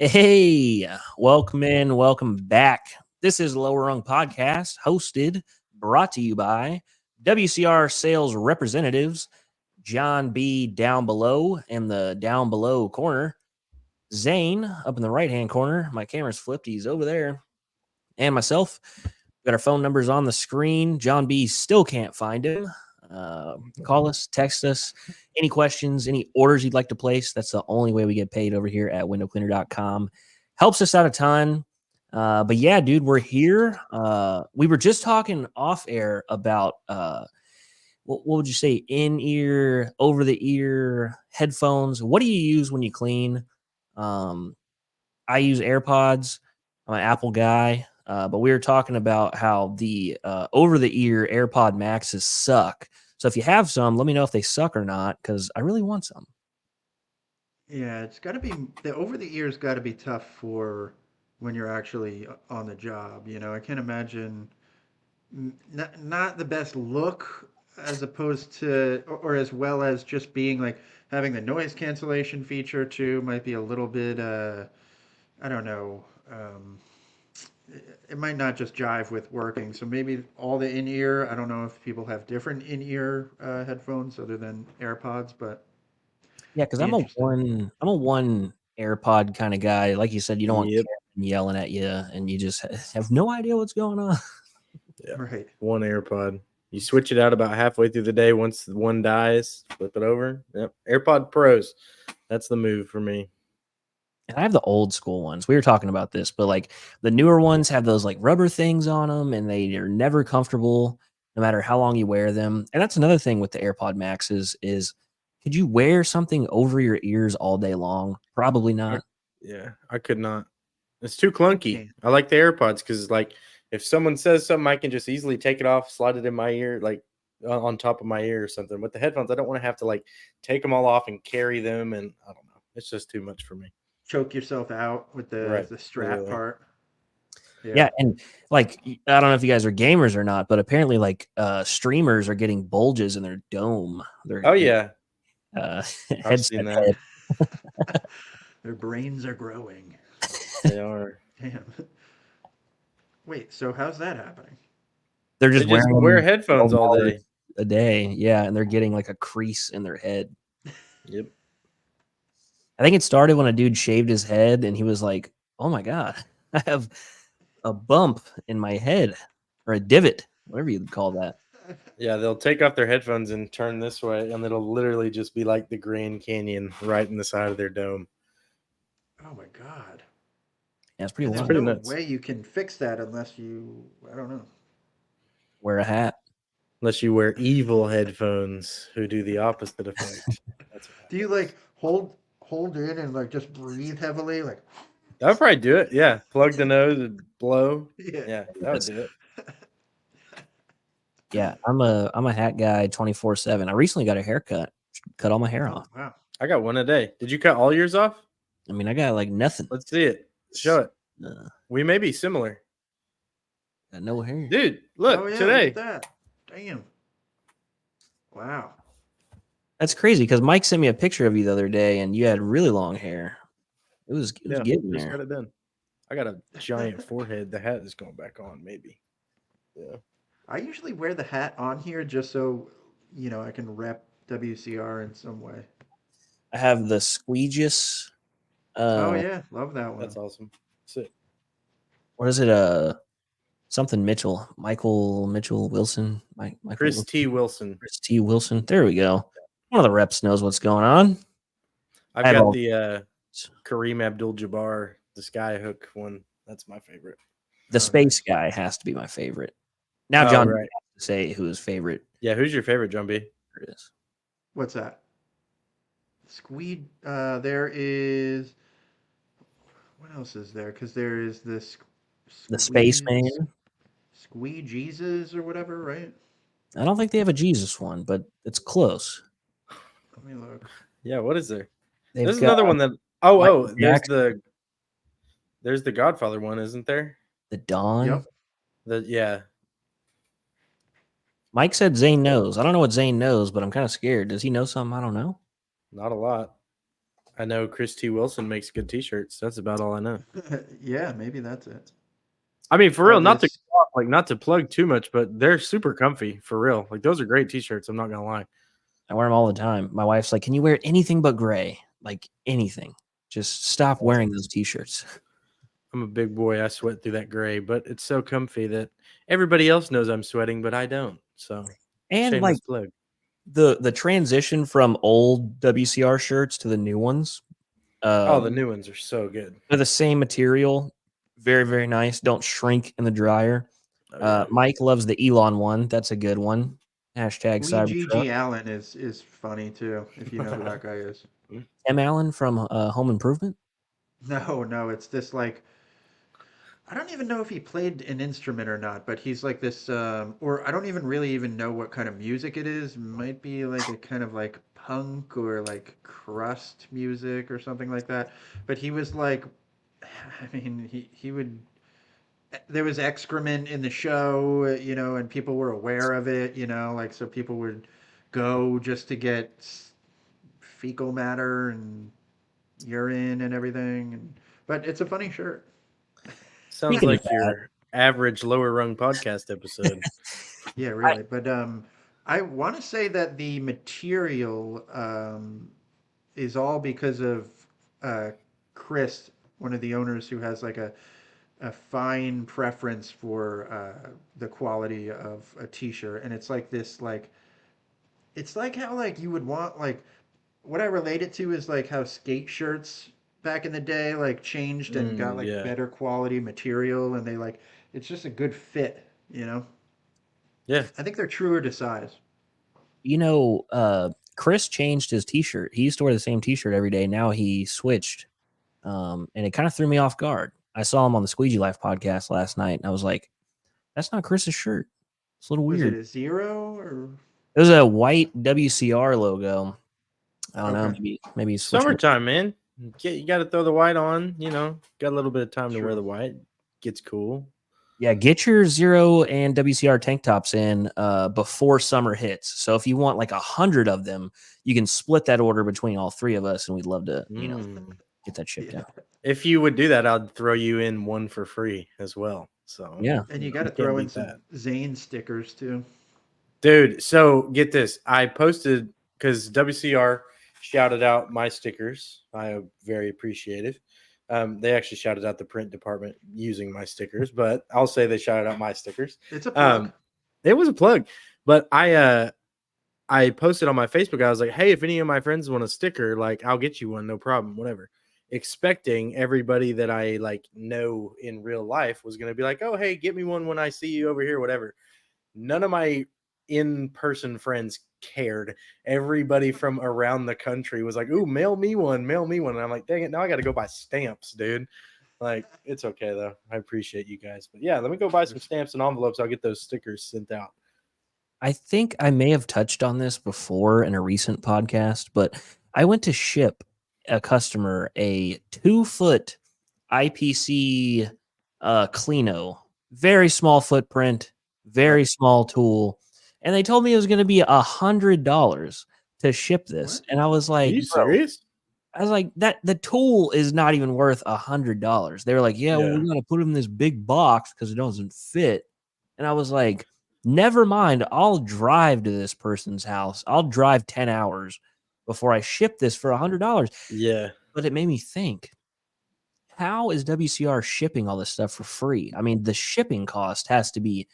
Hey, welcome in, welcome back. This is Lower Rung Podcast, hosted, brought to you by WCR Sales Representatives, John B. down below in the down below corner, Zane up in the right hand corner. My camera's flipped, he's over there, and myself. Got our phone numbers on the screen. John B. still can't find him. Call us, text us. Any questions, any orders you'd like to place, that's the only way we get paid over here at windowcleaner.com. Helps us out a ton. But yeah, dude, we're here. We were just talking off air about what would you say, in-ear, over-the-ear headphones. What do you use when you clean? I use AirPods. I'm an Apple guy. But we were talking about how the over-the-ear AirPod Maxes suck. So if you have some, let me know if they suck or not, because I really want some. Yeah, it's got to be the over the ears got to be tough for when you're actually on the job. I can't imagine not the best look as opposed to or as well as just being like having the noise cancellation feature too might be a little bit I don't know. It might not just jive with working. So maybe all the in-ear. I don't know if people have different in-ear headphones other than AirPods, but Yeah, because be interested. I'm a one AirPod kind of guy. Like you said, you don't want Yep. Karen yelling at you, and you just have no idea what's going on. Yeah. Right. One AirPod. You switch it out about halfway through the day. Once one dies, flip it over. Yep. AirPod Pros. That's the move for me. And I have the old school ones. We were talking about this, but like the newer ones have those like rubber things on them, and they are never comfortable, no matter how long you wear them. And that's another thing with the AirPod Maxes is, could you wear something over your ears all day long? Probably I, not. yeah, I could not. It's too You clunky. can't. I like the AirPods because, like, if someone says something, I can just easily take it off, slide it in my ear, like on top of my ear or something. With the headphones, I don't want to have to like take them all off and carry them, and I don't know. It's just too much for me. Choke yourself out with the Right. the strap Literally. part. Yeah. Yeah, and like I don't know if you guys are gamers or not, but apparently like streamers are getting bulges in their dome, Oh yeah, uh, I've seen headset that. head. Their brains are growing. They are. Damn. Wait, so how's that happening? They're They just just wearing wear them headphones all $12 day. a day, yeah, and they're getting like a crease in their head. Yep. I think it started when a dude shaved his head and he was like, "Oh my god, I have a bump in my head or a divot, whatever you'd call that." Yeah, they'll take off their headphones and turn this way, and it'll literally just be like the Grand Canyon right in the side of their dome. Oh my god. Yeah, it's pretty And It's there's wild. pretty no nuts. way you can fix that unless you I don't know. Wear a hat. Unless you wear evil headphones who do the opposite effect. That's what Do you happens. like hold in and like just breathe heavily like That would probably do it. Yeah. Plug the nose and blow. yeah. Yeah, that would Yes. do it. Yeah, I'm a hat guy 24/7. I recently got a haircut, cut all my hair Oh off. wow. I got one a day. Did you cut all yours off? I mean, I got like nothing. Let's see it. Show it. Uh, We may be similar. got no hair. Dude, Oh look, yeah, look at today. that. Damn. Wow. That's crazy because Mike sent me a picture of you the other day, and you had really long hair. It was Yeah, getting just there. got it done. I got a giant forehead. The hat is going back on, maybe. Yeah. I usually wear the hat on here just so I can rep WCR in some way. I have the squeegeous. Oh Uh, yeah, love that That's one. awesome. Sit. what is it? Something Mitchell, Michael Mitchell Wilson, Michael Chris T. Wilson, Wilson. Chris T. Wilson. There we go. One of the reps knows what's going on. I I've have got all the Kareem Abdul-Jabbar, the skyhook one. That's my favorite. the Oh space nice. guy has to be my favorite. Now Oh, John right. has to say who his favorite Yeah, who's your favorite, John B? is. What's that? Squeed. There is. What else is there? Because there is this The squeeze, spaceman. squee Jesus or whatever, right? I don't think they have a Jesus one, but it's close. Let me look. Yeah, what is there? They've There's got another one that oh, Michael there's Jackson, the Godfather one, isn't there? the Dawn. Yep. Yeah. Mike said Zane knows. I don't know what Zane knows, but I'm kind of scared. Does he know something I don't know? Not a lot. I know Chris T. Wilson makes good T-shirts. That's about all I know. Yeah, maybe that's it. I mean, for Oh, real, not to this not to plug too much, but they're super comfy for real. Like those are great T-shirts. I'm not gonna lie. I wear them all the time. My wife's like, "Can you wear anything but gray? Like anything? Just stop wearing those t-shirts." I'm a big boy. I sweat through that gray, but it's so comfy that everybody else knows I'm sweating, but I don't. So And like shameless plug. the transition from old WCR shirts to the new ones, Oh, the new ones are so good. they're the same material, very very nice. Don't shrink in the dryer. Oh, yeah. Mike loves the Elon one. That's a good one. Hashtag Lee Cybertruck. G. Allen is funny too, if you know who that guy is. Tim Allen from Home Improvement. No, it's this like I don't even know if he played an instrument or not, but he's like this, or I don't even really even know what kind of music it is. Might be like a kind of like punk or like crust music or something like that. But he was like, I mean, he would. There was excrement in the show, and people were aware of it, like so people would go just to get fecal matter and urine and everything. But it's a funny shirt. Sounds Speaking of like that, your average lower rung podcast episode. Yeah, I, really. But I want to say that the material is all because of uh, Chris, one of the owners who has like a fine preference for the quality of a t-shirt. And it's like this, like, it's like how like you would want like what I relate it to is like how skate shirts back in the day like changed and got like Yeah. better quality material and they like it's just a good fit. Yeah. I think they're truer to size. Chris changed his t-shirt. He used to wear the same t-shirt every day. Now he switched. And it kind of threw me off guard. I saw him on the Squeegee Life podcast last night, and I was like, "That's not Chris's shirt. It's a little Was it weird." a zero or It was a white WCR logo. I don't know. okay? Maybe he's switching. Summertime, man. You got to throw the white on. Got a little bit of time to wear True. the white. Gets cool. Yeah, get your Zero and WCR tank tops in before summer hits. So if you want like 100 of them, you can split that order between all three of us, and we'd love to, get that shipped Yeah. out. If you would do that, I'd throw you in one for free as well. So Yeah. And you got to can't throw in beat some that. Zane stickers too. Dude, so get this. I posted because WCR shouted out my stickers. I am very appreciative. They actually shouted out the print department using my stickers, but I'll say they shouted out my stickers. It's a plug. It was a plug, but I posted on my Facebook. I was like, hey, if any of my friends want a sticker, like I'll get you one, no problem, whatever. Expecting everybody that I like know in real life was going to be like, oh, hey, get me one when I see you over here, whatever. None of my in-person friends cared. Everybody from around the country was like, ooh, mail me one. And I'm like, dang it, now I got to go buy stamps, dude. Like, it's okay though. I appreciate you guys. But yeah, let me go buy some stamps and envelopes. I'll get those stickers sent out. I think I may have touched on this before in a recent podcast, but I went to ship a customer a 2-foot IPC Clino, very small footprint, very small tool, and they told me it was going to be $100 to ship this, What? and I was Are like, you "Bro," serious? I was like, that the tool is not even worth $100. They were like, yeah, well, Yeah. we got to put it in this big box because it doesn't fit. And I was like, never mind. I'll drive to this person's house. I'll drive 10 hours before I ship this for $100. Yeah. But it made me think, how is WCR shipping all this stuff for free? I mean, the shipping cost has to be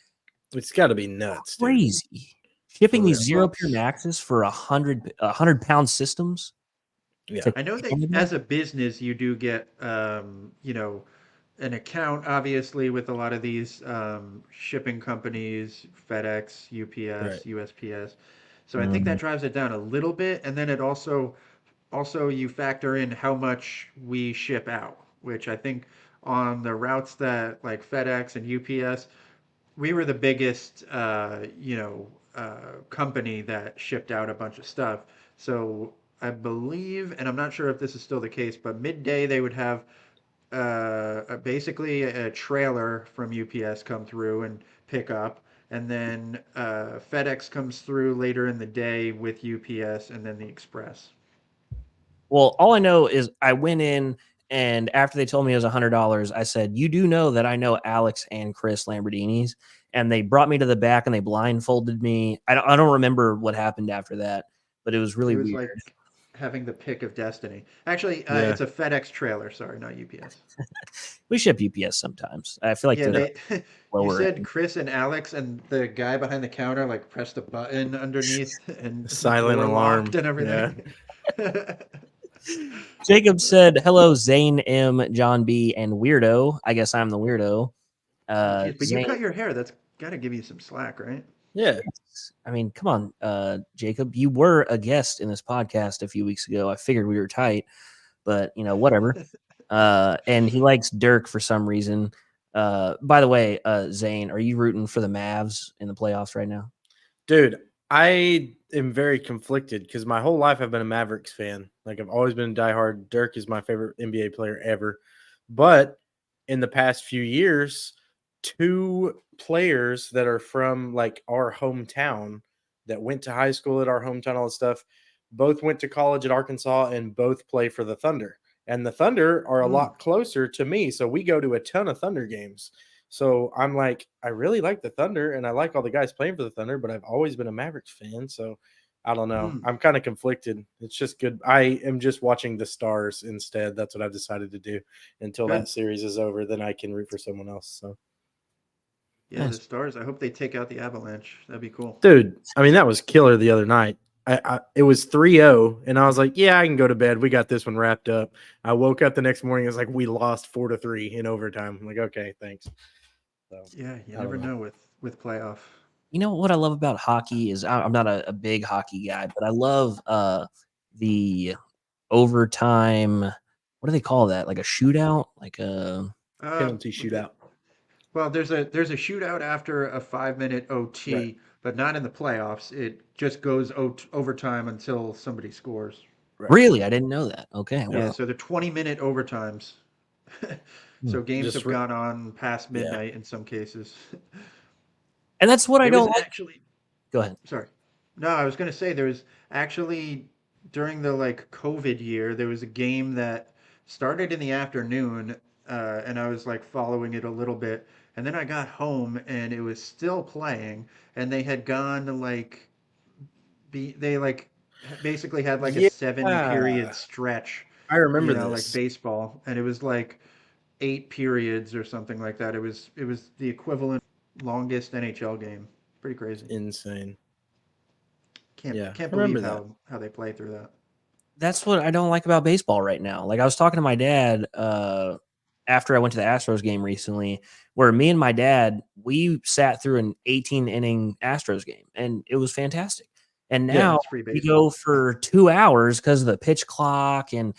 It's got to be nuts, dude. crazy. Shipping For these real. Zero Well, Pure Maxes for 100-pound systems. Yeah. to I know that Canada? as a business, you do get, an account, obviously, with a lot of these shipping companies, FedEx, Right. UPS, USPS. So I think that drives it down a little bit, and then it also you factor in how much we ship out, which I think on the routes that like FedEx and UPS, we were the biggest, company that shipped out a bunch of stuff. So I believe, and I'm not sure if this is still the case, but midday they would have basically a trailer from UPS come through and pick up, and then FedEx comes through later in the day with UPS, and then the express. Well, all I know is I went in, and after they told me it was $100, I said, "You do know that I know Alex and Chris Lamborghinis," and they brought me to the back and they blindfolded me. I don't remember what happened after that, but it was really It was weird. like having the pick of destiny. Actually, Yeah. it's a FedEx trailer. Sorry, not UPS. We ship UPS sometimes. I feel like Yeah, they're they. You lower said end. Chris and Alex, and the guy behind the counter like pressed a button underneath, and the Silent door locked alarm. and Yeah. everything. Jacob said, "Hello, Zane M, John B, and Weirdo. I guess I'm the weirdo." Oh, geez, but you Zane, cut your hair. That's got to give you some slack, right? Yeah. I mean, come on, Jacob. You were a guest in this podcast a few weeks ago. I figured we were tight, but whatever. And he likes Dirk for some reason. By the way, Zane, are you rooting for the Mavs in the playoffs right now? Dude, I am very conflicted because my whole life I've been a Mavericks fan. Like I've always been a diehard. Dirk is my favorite NBA player ever. But in the past few years, two players that are from like our hometown that went to high school at our hometown, all that stuff, both went to college at Arkansas and both play for the Thunder. And the Thunder are a Hmm. lot closer to me. So we go to a ton of Thunder games. So I'm like, I really like the Thunder and I like all the guys playing for the Thunder, but I've always been a Mavericks fan. So I don't know. Hmm. I'm kind of conflicted. It's just good. I am just watching the Stars instead. That's what I've decided to do until Good. that series is over. Then I can root for someone else. So, Yeah, Nice. the Stars. I hope they take out the Avalanche. That'd be cool. dude, I mean, that was killer the other night. It was 3-0, and I was like, yeah, I can go to bed. We got this one wrapped up. I woke up the next morning. It was like we lost 4-3 in overtime. I'm like, okay, thanks. So, Yeah, you I don't never know. know with playoff. You know what I love about hockey is I'm not a big hockey guy, but I love the overtime. What do they call that? Like a shootout? Like a Penalty shootout. Well, there's a shootout after a 5 minute OT, Right. but not in the playoffs. It just goes overtime until somebody scores. Right. really? I didn't know that. Okay, Yeah, well, so they're 20-minute overtimes. Hmm. So games Just have gone on past Yeah. midnight in some cases. and that's what I There was don't like. actually, Go ahead. sorry. No, I was going to say there was actually during the like COVID year, there was a game that started in the afternoon, and I was like following it a little bit, and then I got home and it was still playing, and they had gone to like they like basically had like a Yeah. 7 period stretch, I remember like this. baseball, and it was like 8 periods or something like that. It was the equivalent longest NHL game. Pretty crazy. Insane. Can't Yeah, can't I believe remember that. how they play through that. That's what I don't like about baseball right now. Like I was talking to my dad after I went to the Astros game recently, where me and my dad we sat through an 18 inning Astros game, and it was fantastic. And Yeah, now That's free we go baseball. for 2 hours because of the pitch clock and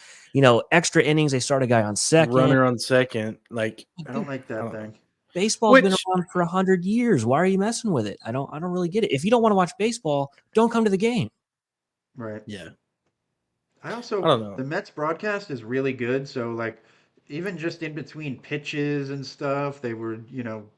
extra innings. They start a guy on second. Runner on second. Like, I don't like I that don't know. thing. Baseball's been Which, around for 100 years. Why are you messing with it? I don't really get it. If you don't want to watch baseball, don't come to the game. Right. yeah, I I also don't know. the Mets broadcast is really good. So like even just in between pitches and stuff, they would,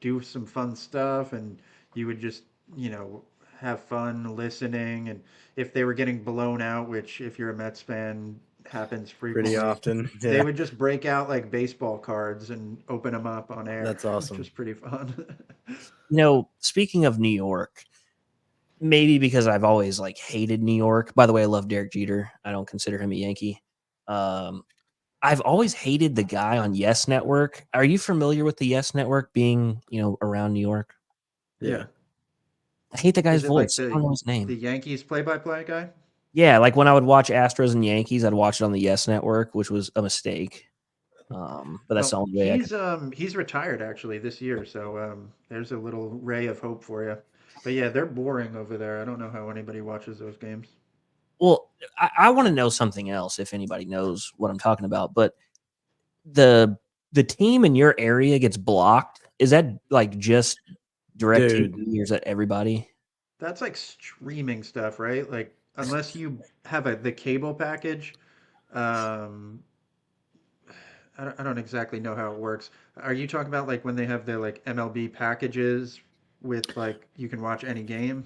do some fun stuff and you would just, you know, have fun listening. And if they were getting blown out, which if you're a Mets fan happens Pretty frequently, often. they Yeah, would just break out like baseball cards and open them up on air, that's which was awesome. pretty fun. Speaking of New York, maybe because I've always like hated New York. By the way, I love Derek Jeter. I don't consider him a Yankee. Um, I've always hated the guy on Yes Network. Are you familiar with the Yes Network being, around New York? Yeah. I hate the guy's Is it like voice. I the don't know his the name. Yankees play-by-play guy? Yeah, like when I would watch Astros and Yankees, I'd watch it on the Yes Network, which was a mistake. But that's the Well, only way I could. he's retired actually this year, so there's a little ray of hope for you. But yeah, they're boring over there. I don't know how anybody watches those games. Well, I want to know something else if anybody knows what I'm talking about. But the the team in your area gets blocked. Is that like just direct TV Dude, or is that everybody? That's like streaming stuff, right? Like unless you have the cable package, um, I don't exactly know how it works. Are you talking about like when they have their like MLB packages with like you can watch any game?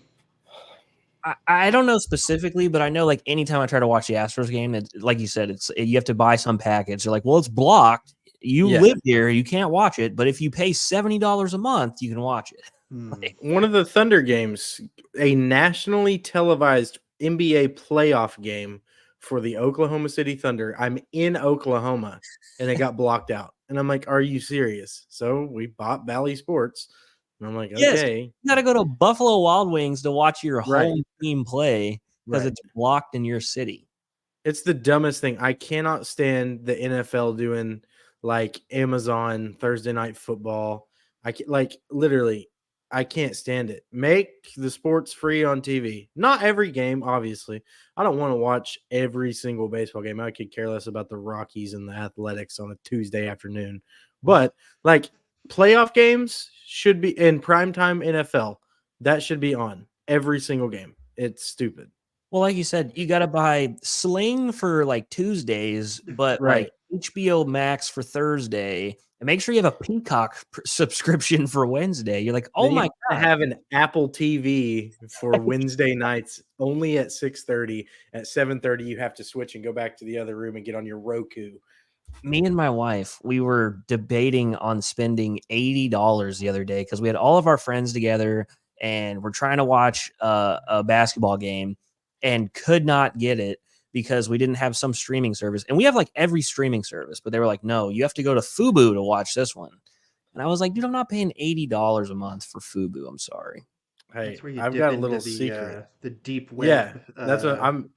I don't know specifically, but I know like anytime I try to watch the Astros game, it's like you said, you have to buy some package. They're like, well, it's blocked. You Yeah. live here, you can't watch it, but if you pay $70 a month, you can watch it. Like, One of the Thunder games, a nationally televised NBA playoff game for the Oklahoma City Thunder. I'm in Oklahoma and it got blocked out. And I'm like, are you serious? So we bought Valley Sports. And I'm like, yes, okay. you got to go to Buffalo Wild Wings to watch your Right. home team play because Right. it's blocked in your city. It's the dumbest thing. I cannot stand the NFL doing like Amazon Thursday night football. I can like literally I can't stand it. Make the sports free on TV. Not every game, obviously. I don't want to watch every single baseball game. I could care less about the Rockies and the Athletics on a Tuesday afternoon. But like playoff games should be in primetime NFL. That should be on every single game. It's stupid. Well, like you said, you got to buy Sling for like Tuesdays, but like HBO Max for Thursday, and make sure you have a Peacock subscription for Wednesday. You're like, oh Then you my gotta god, have an Apple TV for Wednesday nights only at 6:30. At 7:30, you have to switch and go back to the other room and get on your Roku. me and my wife, we were debating on spending $80 the other day because we had all of our friends together and we're trying to watch a basketball game and could not get it because we didn't have some streaming service. And we have like every streaming service, but they were like, no, you have to go to Fubo to watch this one. And I was like, dude, I'm not paying $80 a month for Fubo. I'm sorry. Hey, That's where you I've dip got a into little the, secret. the deep web. Yeah, that's what I'm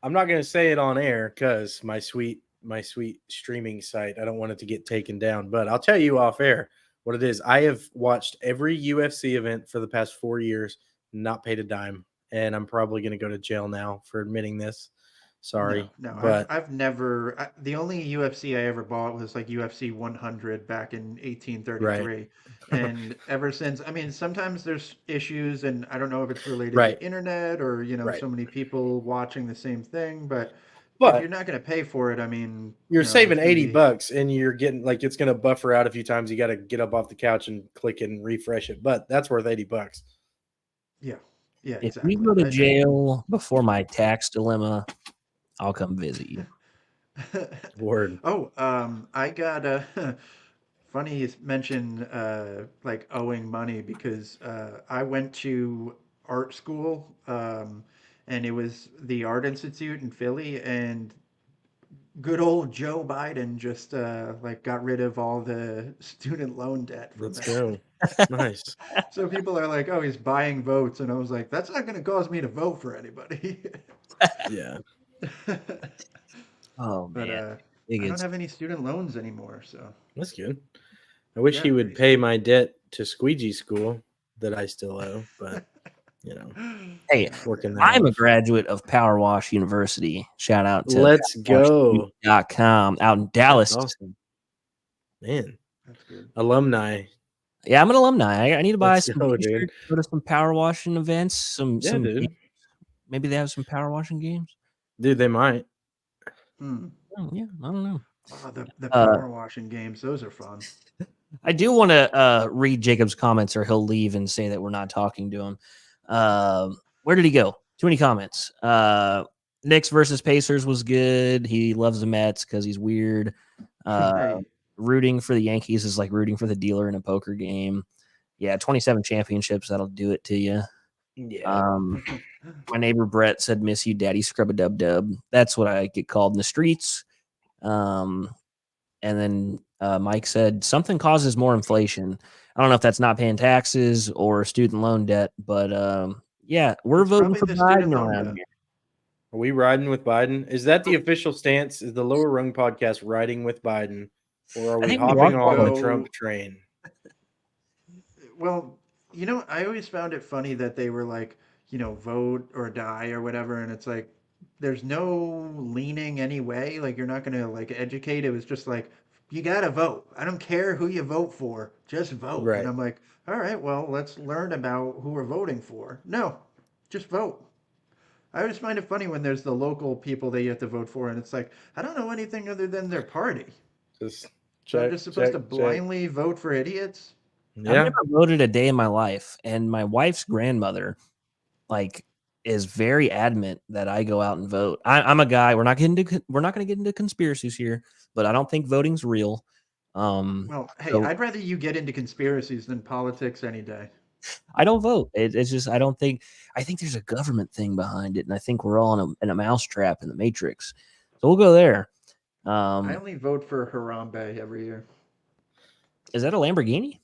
not gonna say it on air because my sweet streaming site. I don't want it to get taken down, but I'll tell you off air what it is. I have watched every UFC event for the past 4 years, not paid a dime, and I'm probably gonna go to jail now for admitting this. Sorry, No, but I've never. The only UFC I ever bought was like UFC 100 back in 1833, and ever since, I mean, sometimes there's issues, and I don't know if it's related Right. to internet or Right. so many people watching the same thing, but if But you're not going to pay for it, I mean, you're saving there's gonna be- $80 and you're getting like it's gonna buffer out a few times. You got to get up off the couch and click and refresh it, but that's worth $80. Yeah, If exactly. we go to jail before my tax dilemma, I'll come visit you. Word. Oh, I got a funny you mention like owing money because I went to art school and it was the Art Institute in Philly and good old Joe Biden just like got rid of all the student loan debt from Let's that. go. Nice. So people are like, "Oh, he's buying votes," and I was like, "That's not going to cause me to vote for anybody." Yeah. Oh But man, I think don't it's have any student loans anymore, so That's good. I wish Yeah, he would pretty pay sweet. my debt to squeegee school that I still owe, but hey, working that I'm a off. graduate of Power Wash University. Shout out to Let's go. PowerWashU.com out in Dallas. That's awesome. Man, That's good. alumni. Yeah, I'm an alumni. I need to buy Let's some go, t-shirts, dude. go to some power washing events. Some Dude. games. Maybe they have some power washing games. Dude, they might. Hmm. Oh, yeah, I don't know. Oh, the power washing games, those are fun. I do want to read Jacob's comments, or he'll leave and say that we're not talking to him. Where did he go? Too many comments. Knicks versus Pacers was good. He loves the Mets because he's weird. Hey, Rooting for the Yankees is like rooting for the dealer in a poker game. Yeah, 27 championships, that'll do it to you. Yeah. My neighbor Brett said, "Miss you, Daddy Scrub a Dub Dub." That's what I get called in the streets. And then Mike said, "Something causes more inflation." I don't know if that's not paying taxes or student loan debt, but yeah, we're It's voting probably for the student Biden loan around debt. here. Are we riding with Biden? Is that the official stance? Is the Lower Rung podcast riding with Biden? Or are I we think we hopping are on the following- Trump train? Well, I always found it funny that they were like, vote or die or whatever, and it's like there's no leaning any way. Like you're not gonna like educate. It was just like you gotta vote. I don't care who you vote for, just vote. Right. And I'm like, all right, well, let's learn about who we're voting for. No, just vote. I always find it funny when there's the local people that you have to vote for, and it's like I don't know anything other than their party. Just So I'm check, just supposed to check, check. blindly vote for idiots. I've Yeah. never voted a day in my life, and my wife's grandmother, like, is very adamant that I go out and vote. I'm a guy. We're not going to get into conspiracies here, but I don't think voting's real. Well, hey, so I'd rather you get into conspiracies than politics any day. I don't vote. It's just I don't think. I think there's a government thing behind it, and I think we're all in a mousetrap in the Matrix. So we'll go there. I only vote for Harambe every year. Is that a Lamborghini?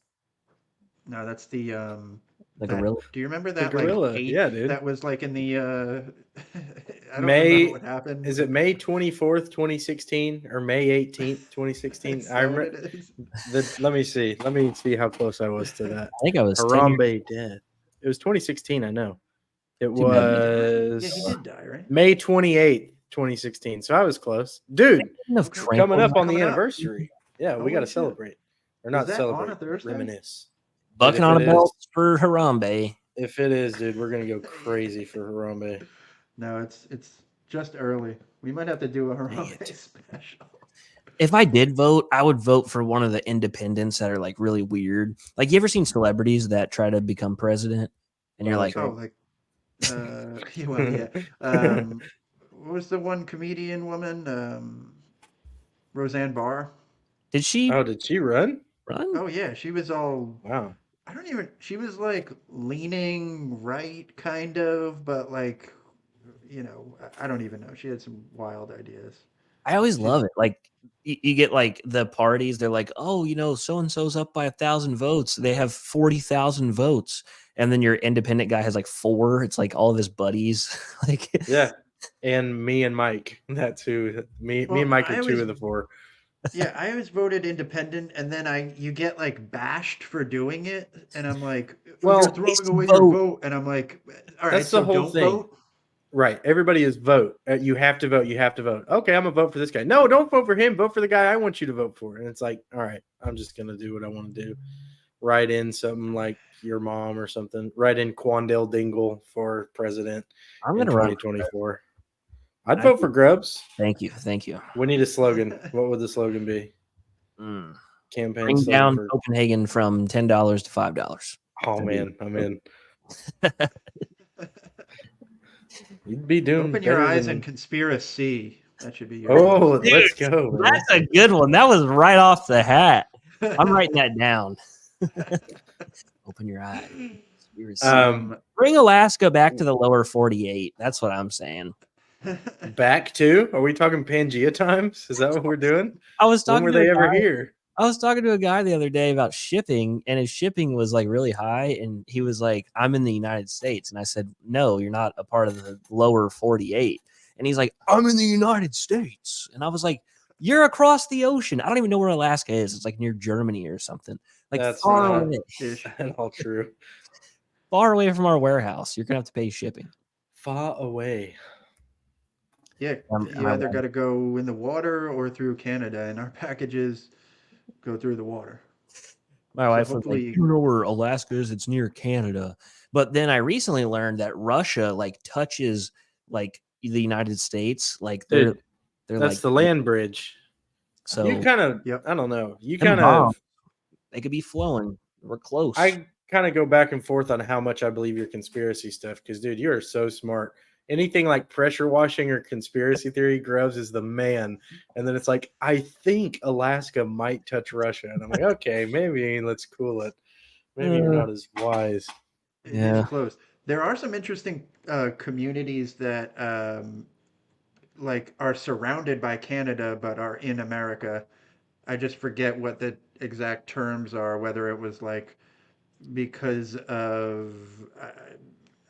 No, that's the The that- gorilla? Do you remember The that gorilla, like ape yeah, dude. that was like in the I don't May- remember what happened. Is it May 24th, 2016 or May 18th, 2016? Is I that what remember. it is? Let me see. Let me see how close I was to that. I think I was 10 years- Harambe dead. It was 2016. I know. It Too bad. was Yeah, he did die, right? May 28th, 2016. So I was close, dude. of Okay. tranquil- Coming up on the Coming up. anniversary. Yeah, we Holy got to shit. celebrate or Is not that on a celebrate, Thursday? reminisce. bucking if on a it belt for Harambe. If it is, dude, we're gonna go crazy for Harambe. No, it's just early. We might have to do a Dang Harambe it. special. If I did vote, I would vote for one of the independents that are like really weird. Like, you ever seen celebrities that try to become president? And you're Oh, like, Trump. Oh, like yeah, well, yeah. What was the one comedian woman? Roseanne Barr. did she Oh, did she run? run? Oh yeah, she was all Wow. I don't even she was like leaning right kind of, but like I don't even know. She had some wild ideas. I always love it. Like, you get like the parties, they're like, oh, so and so's up by 1,000 votes. They have 40,000 votes. And then your independent guy has like 4. It's like all of his buddies. Like, Yeah. And me and Mike. That's who me Well, and Mike I are 2 always- of the 4. Yeah, I always voted independent, and then you get like bashed for doing it, and I'm like, Well, you're throwing it's away vote. your vote, and I'm like, all right, That's the so whole don't thing. vote. Right. Everybody is vote. You have to vote. You have to vote. Okay, I'm gonna vote for this guy. No, don't vote for him. Vote for the guy I want you to vote for. And it's like, all right, I'm just gonna do what I want to do. Write in something like your mom or something. Write in Quandale Dingle for president I'm in going to run. 2024. I'd vote for Grubbs. Thank you. Thank you. We need a slogan. What would the slogan be? Campaign Bring slogan down for. Copenhagen from $10 to $5. Oh man, I'm in. You'd be doing. Open your better eyes than- and conspiracy. That should be your. Oh, Dude, let's go. Man. That's a good one. That was right off the hat. I'm writing that down. Open your eyes. Bring Alaska back to the lower 48. That's what I'm saying. Back to? Are we talking Pangea times? Is that what we're doing? I was When talking were to they a ever guy- here? I was talking to a guy the other day about shipping, and his shipping was like really high. And he was like, I'm in the United States. And I said, no, you're not a part of the lower 48. And he's like, I'm in the United States. And I was like, you're across the ocean. I don't even know where Alaska is. It's like near Germany or something. Like That's far not- away, Ish. All true. far away from our warehouse. You're going to have to pay shipping. Far away. Yeah, you either got to go in the water or through Canada, and our packages go through the water. My wife was like, hopefully- you know where Alaska is? It's near Canada. But then I recently learned that Russia like touches like the United States. Like Dude, they're That's like the land bridge. So You kind of, Yep. I don't know. You them kind bombs, of, they could be flowing. We're close. I kind of go back and forth on how much I believe your conspiracy stuff. Because, dude, you are so smart. Anything like pressure washing or conspiracy theory, Grubbs is the man. And then it's like, I think Alaska might touch Russia. And I'm like, okay, maybe let's cool it. Maybe you're not as wise. It Yeah. is close. There are some interesting communities that like are surrounded by Canada but are in America. I just forget what the exact terms are, whether it was like because of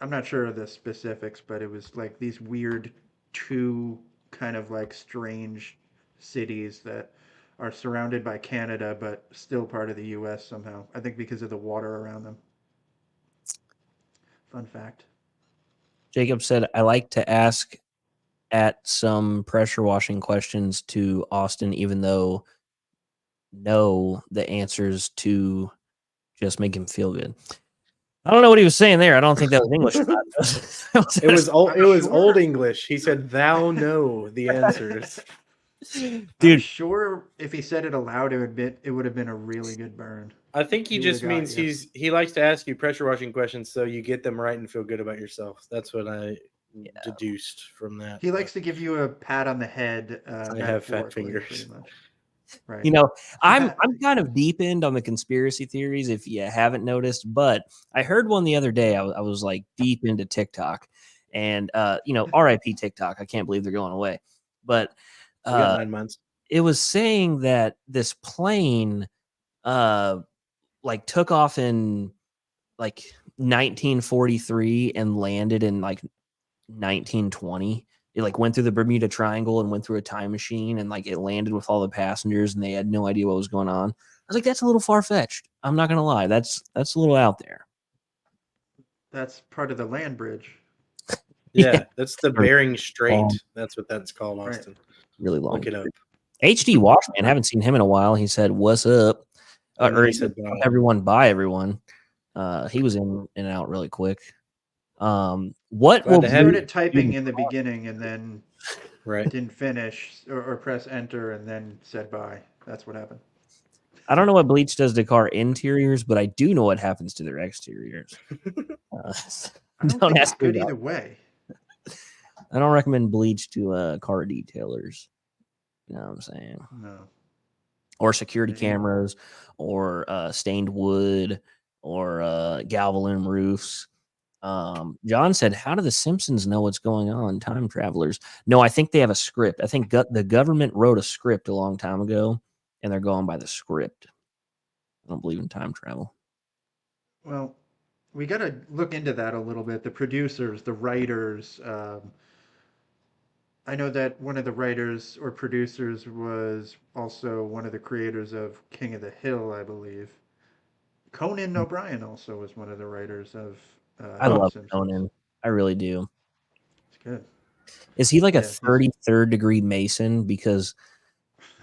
I'm not sure of the specifics, but it was like these weird 2 kind of like strange cities that are surrounded by Canada but still part of the US somehow. I think because of the water around them. Fun fact. Jacob said, I like to ask at some pressure washing questions to Austin, even though know the answers to just make him feel good. I don't know what he was saying there. I don't think that was English. Or not. It was old. I'm It was sure. old English. He said, "Thou know the answers." I'm Dude. sure if he said it aloud, it would have been a really good burn. I think he He would've just got means you. he likes to ask you pressure washing questions so you get them right and feel good about yourself. That's what I deduced from that. He likes to give you a pat on the head, I have fat metaphorically, fingers. pretty much. Right. You know, I'm Yeah. kind of deep end on the conspiracy theories if you haven't noticed, but I heard one the other day. I was like deep into TikTok, and RIP TikTok. I can't believe they're going away. But We got 9 months. it was saying that this plane like took off in like 1943 and landed in like 1920. It like went through the Bermuda Triangle and went through a time machine, and like it landed with all the passengers and they had no idea what was going on. I was like, that's a little far fetched. I'm not gonna lie. That's a little out there. That's part of the land bridge. Yeah, that's the Very Bering Strait. long. That's what that's called, Right. Austin. Really long. Look it up. HD Watchman, haven't seen him in a while. He said, "What's up?" And then Or he he said, said, "Bye." "Everyone, bye everyone." He was in and out really quick. What Glad will to He have you. started typing in the beginning and then Right. didn't finish or press enter and then said bye. That's what happened. I don't know what bleach does to car interiors, but I do know what happens to their exteriors. I don't think it's good either way. I don't recommend bleach to car detailers. You know what I'm saying? No. Or security Yeah. cameras, or stained wood, or galvalume roofs. John said, "How do the Simpsons know what's going on? Time travelers." No, I think they have a script. I think the government wrote a script a long time ago, and they're going by the script. I don't believe in time travel. Well, we got to look into that a little bit. The producers, the writers. I know that one of the writers or producers was also one of the creators of King of the Hill, I believe. Conan O'Brien also was one of the writers of I The love Simpsons. Conan. I really do. It's good. Is he like a Yeah, he's- 33rd degree Mason? Because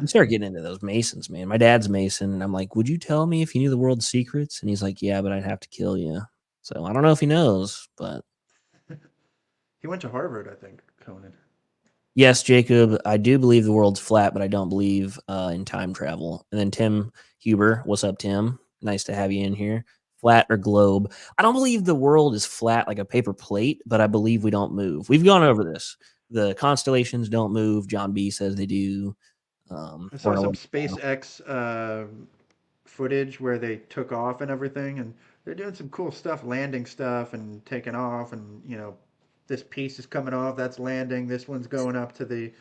you start getting into those Masons, man. My dad's Mason, and I'm like, would you tell me if you knew the world's secrets? And he's like, yeah, but I'd have to kill you. So I don't know if he knows, but He went to Harvard, I think, Conan. yes, Jacob, I do believe the world's flat, but I don't believe in time travel. And then Tim Huber, what's up, Tim? Nice to have you in here. Flat or globe? I don't believe the world is flat like a paper plate, but I believe we don't move. We've gone over this. The constellations don't move. John B says they do. I saw some SpaceX footage where they took off and everything, and they're doing some cool stuff, landing stuff and taking off, and this piece is coming off, that's landing, this one's going up to the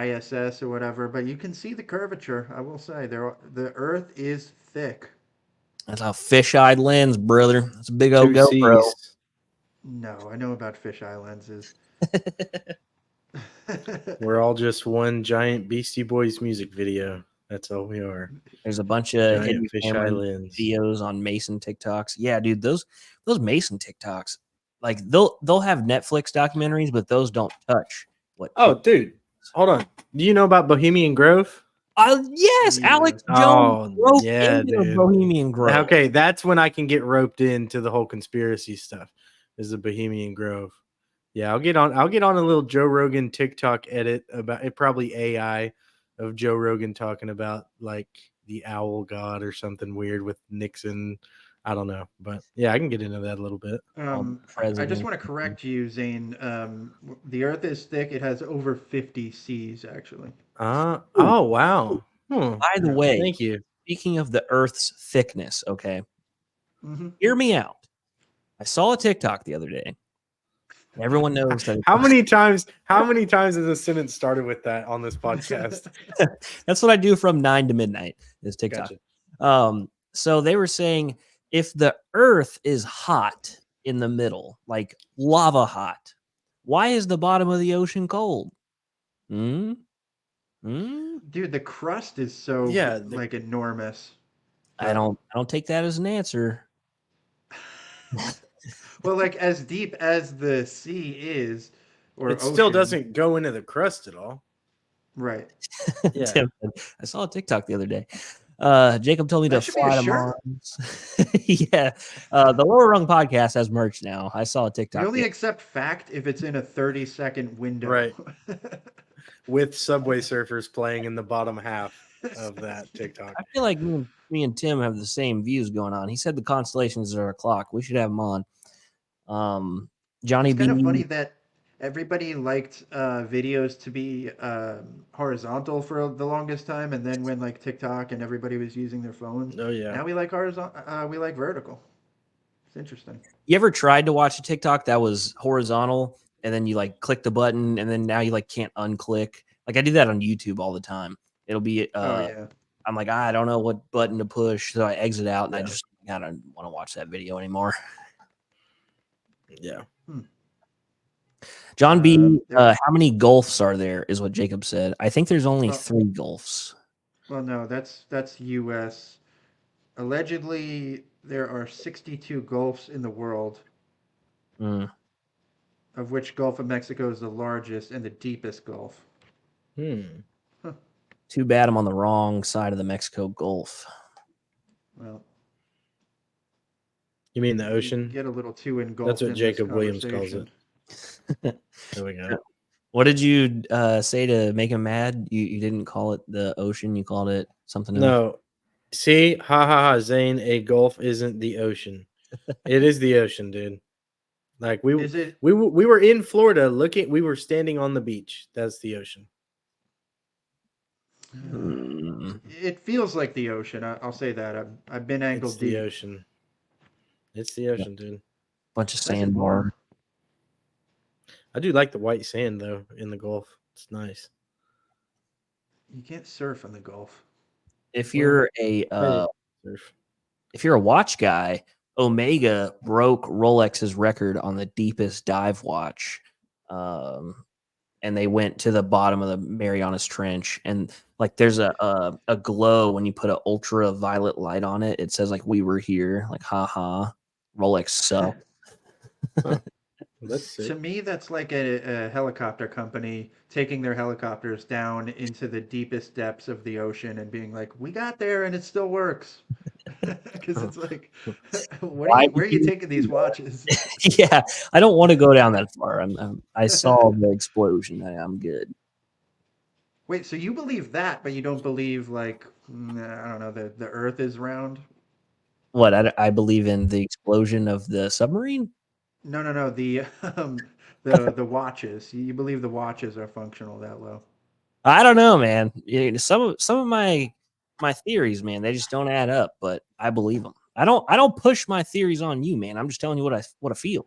ISS or whatever. But you can see the curvature. I will say, the Earth is thick. That's a fish-eyed lens, brother. That's a big old 2 GoPro. Cs. No, I know about fisheye lenses. We're all just one giant Beastie Boys music video. That's all we are. There's a bunch of hidden Giant camera fisheye lens. videos on Mason TikToks. Yeah, dude, those Mason TikToks, like they'll have Netflix documentaries, but those don't touch what. Oh, dude, hold on. Do you know about Bohemian Grove? Yes, Yeah. Alex Oh, Jones wrote yeah, into dude. Bohemian Grove. Okay, that's when I can get roped into the whole conspiracy stuff. Is the Bohemian Grove? Yeah, I'll get on a little Joe Rogan TikTok edit about it, probably AI of Joe Rogan talking about like the owl god or something weird with Nixon. I don't know, but yeah, I can get into that a little bit. I just want to correct you, Zane. The Earth is thick. It has over 50 Cs, actually. Oh wow. By the way, Thank you. speaking of the Earth's thickness, okay, Mm-hmm. hear me out. I saw a TikTok the other day. Everyone knows that. How many times has a sentence started with that on this podcast? That's what I do from 9 to midnight is TikTok. Gotcha. So they were saying if the Earth is hot in the middle, like lava hot, why is the bottom of the ocean cold? Dude, the crust is so like enormous. I don't take that as an answer. Well, like as deep as the sea is, or it ocean, still doesn't go into the crust at all. Right. Yeah. Tim, I saw a TikTok the other day. Jacob told me That to should be a fly to shirt. Mars. Yeah. The Lower Rung Podcast has merch now. I saw a TikTok. We only accept fact if it's in a 30-second window. Right. With Subway Surfers playing in the bottom half. of that TikTok. I feel like me and Tim have the same views going on. He said the constellations are a clock. We should have him on. Johnny It's kind of B. funny that everybody liked videos to be horizontal for the longest time, and then when like TikTok and everybody was using their phones, Oh yeah. now we like horizontal. We like vertical. It's interesting. You ever tried to watch a TikTok that was horizontal and then you like click the button and then now you like can't unclick? Like I do that on YouTube all the time. It'll be Oh yeah. I'm like, I don't know what button to push, so I exit out and I Yeah. just I don't want to watch that video anymore. Yeah. John B, there- how many Gulfs are there? Is what Jacob said. I think there's only Well- 3 Gulfs. Well, no, that's U.S. Allegedly, there are 62 Gulfs in the world, Mm. of which Gulf of Mexico is the largest and the deepest Gulf. Too bad I'm on the wrong side of the Mexico Gulf. Well, You mean the you ocean? get a little too engulfed. That's what in this Jacob Williams calls conversation. it. There we go. What did you say to make him mad? You didn't call it the ocean. You called it something else. No. See, ha ha ha, Zane, a gulf isn't the ocean. It is the ocean, dude. Like Is it? we were in Florida we were standing on the beach. That's the ocean. Mm. It feels like the ocean. I'll say that. I've been angled It's the deep. ocean. It's the ocean, dude. Bunch of Nice and sandbar. warm. I do like the white sand though in the Gulf. It's nice. You can't surf in the Gulf. If you're a Surf. if you're a watch guy, Omega broke Rolex's record on the deepest dive watch. And they went to the bottom of the Marianas Trench, and like there's a glow when you put an ultraviolet light on it. It says like we were here, like haha, Rolex suck. That's To sick. me, that's like a helicopter company taking their helicopters down into the deepest depths of the ocean and being like, "We got there, and it still works." Because it's like, Why where are would you you taking these watches? Yeah, I don't want to go down that far. I saw the explosion. I'm good. Wait, so you believe that, but you don't believe like I don't know, the Earth is round? What I believe in the explosion of the submarine. No, no, no. The watches. You believe the watches are functional that low? I don't know, man. Some of my theories, man, they just don't add up. But I believe them. I don't push my theories on you, man. I'm just telling you what I feel.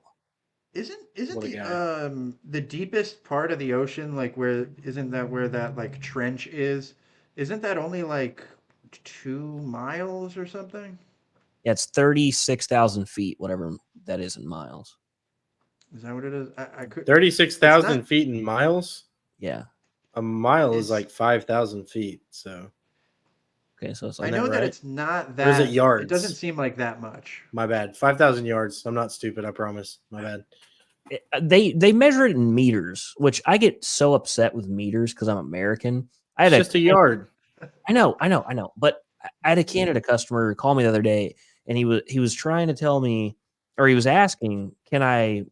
Isn't What a the deepest part of the ocean like isn't that where that like trench is? Isn't that only like 2 miles or something? Yeah, it's 36,000 feet, whatever that is in miles. Is that what it is? I could. 36,000 It's not- feet in miles. Yeah. A mile It's- is like 5,000 feet. So Okay, so it's I like that know that right? it's not Or is that. it yards? It doesn't seem like that much. my bad. 5,000 yards. I'm not stupid. I promise. My bad. they measure it in meters, which I get so upset with meters because I'm American. I It's had just a yard. I know. But I had a Canada customer call me the other day, and he was trying to tell me, or he was asking, can I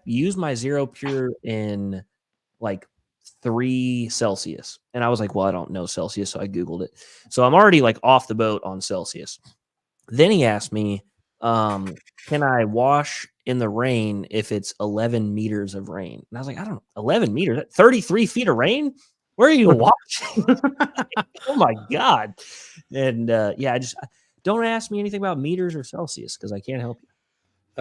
use my Zero Pure in like 3 Celsius? And I was like, well, I don't know Celsius, so I Googled it. So I'm already like off the boat on Celsius. Then he asked me, can I wash in the rain if it's 11 meters of rain? And I was like, I don't know, 11 meters, 33 feet of rain? Where are you watching? Oh my God. And yeah, don't ask me anything about meters or Celsius because I can't help you.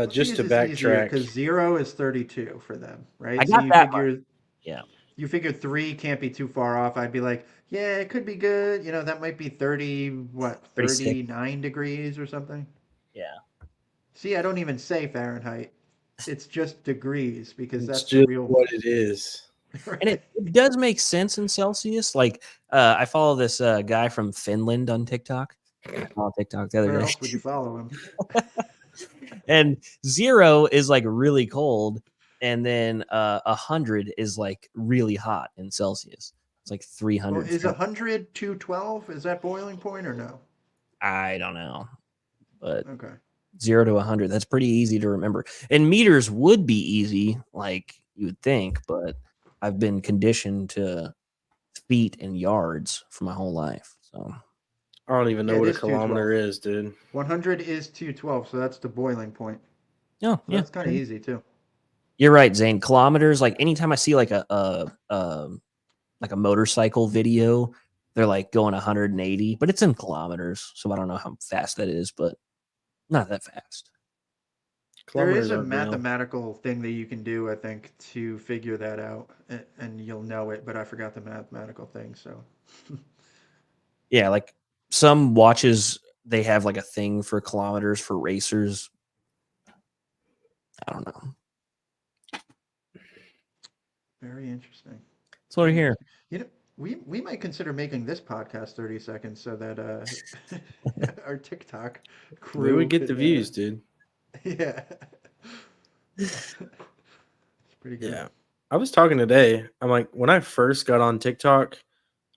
Just to backtrack. because 0 is 32 for them, right? I So got you that figure, Yeah. You figure 3 can't be too far off. I'd be like, yeah, it could be good. You know, that might be 36. 39 degrees or something. Yeah. See, I don't even say Fahrenheit. It's just degrees because It's that's the just real what it is. And it does make sense in Celsius. Like I follow this guy from Finland on TikTok. I follow TikTok the other Where day. else would you follow him? And 0 is like really cold, and then 100 is like really hot in Celsius. It's like 300. Well, is 100 212? Is that boiling point or no? I don't know, but Okay. 0 to 100, that's pretty easy to remember. And meters would be easy, like you would think, but I've been conditioned to feet and yards for my whole life. So I don't even know Yeah, it what a is 212. kilometer is, dude. 100 is 212, so that's the boiling point. yeah, So that's kind of easy too. You're right, Zane. Kilometers. Like anytime I see like like a motorcycle video, they're like going 180, but it's in kilometers, so I don't know how fast that is, but not that fast. There is Kilometers a aren't real. mathematical thing that you can do, I think, to figure that out, and you'll know it. But I forgot the mathematical thing. So Yeah, like some watches, they have like a thing for kilometers for racers. I don't know. very interesting. That's what I Very hear. interesting. You know, we might consider making this podcast 30 seconds so that our TikTok crew We would get the could, views, dude. yeah. It's pretty good. Yeah. I was talking today. I'm like, when I first got on TikTok,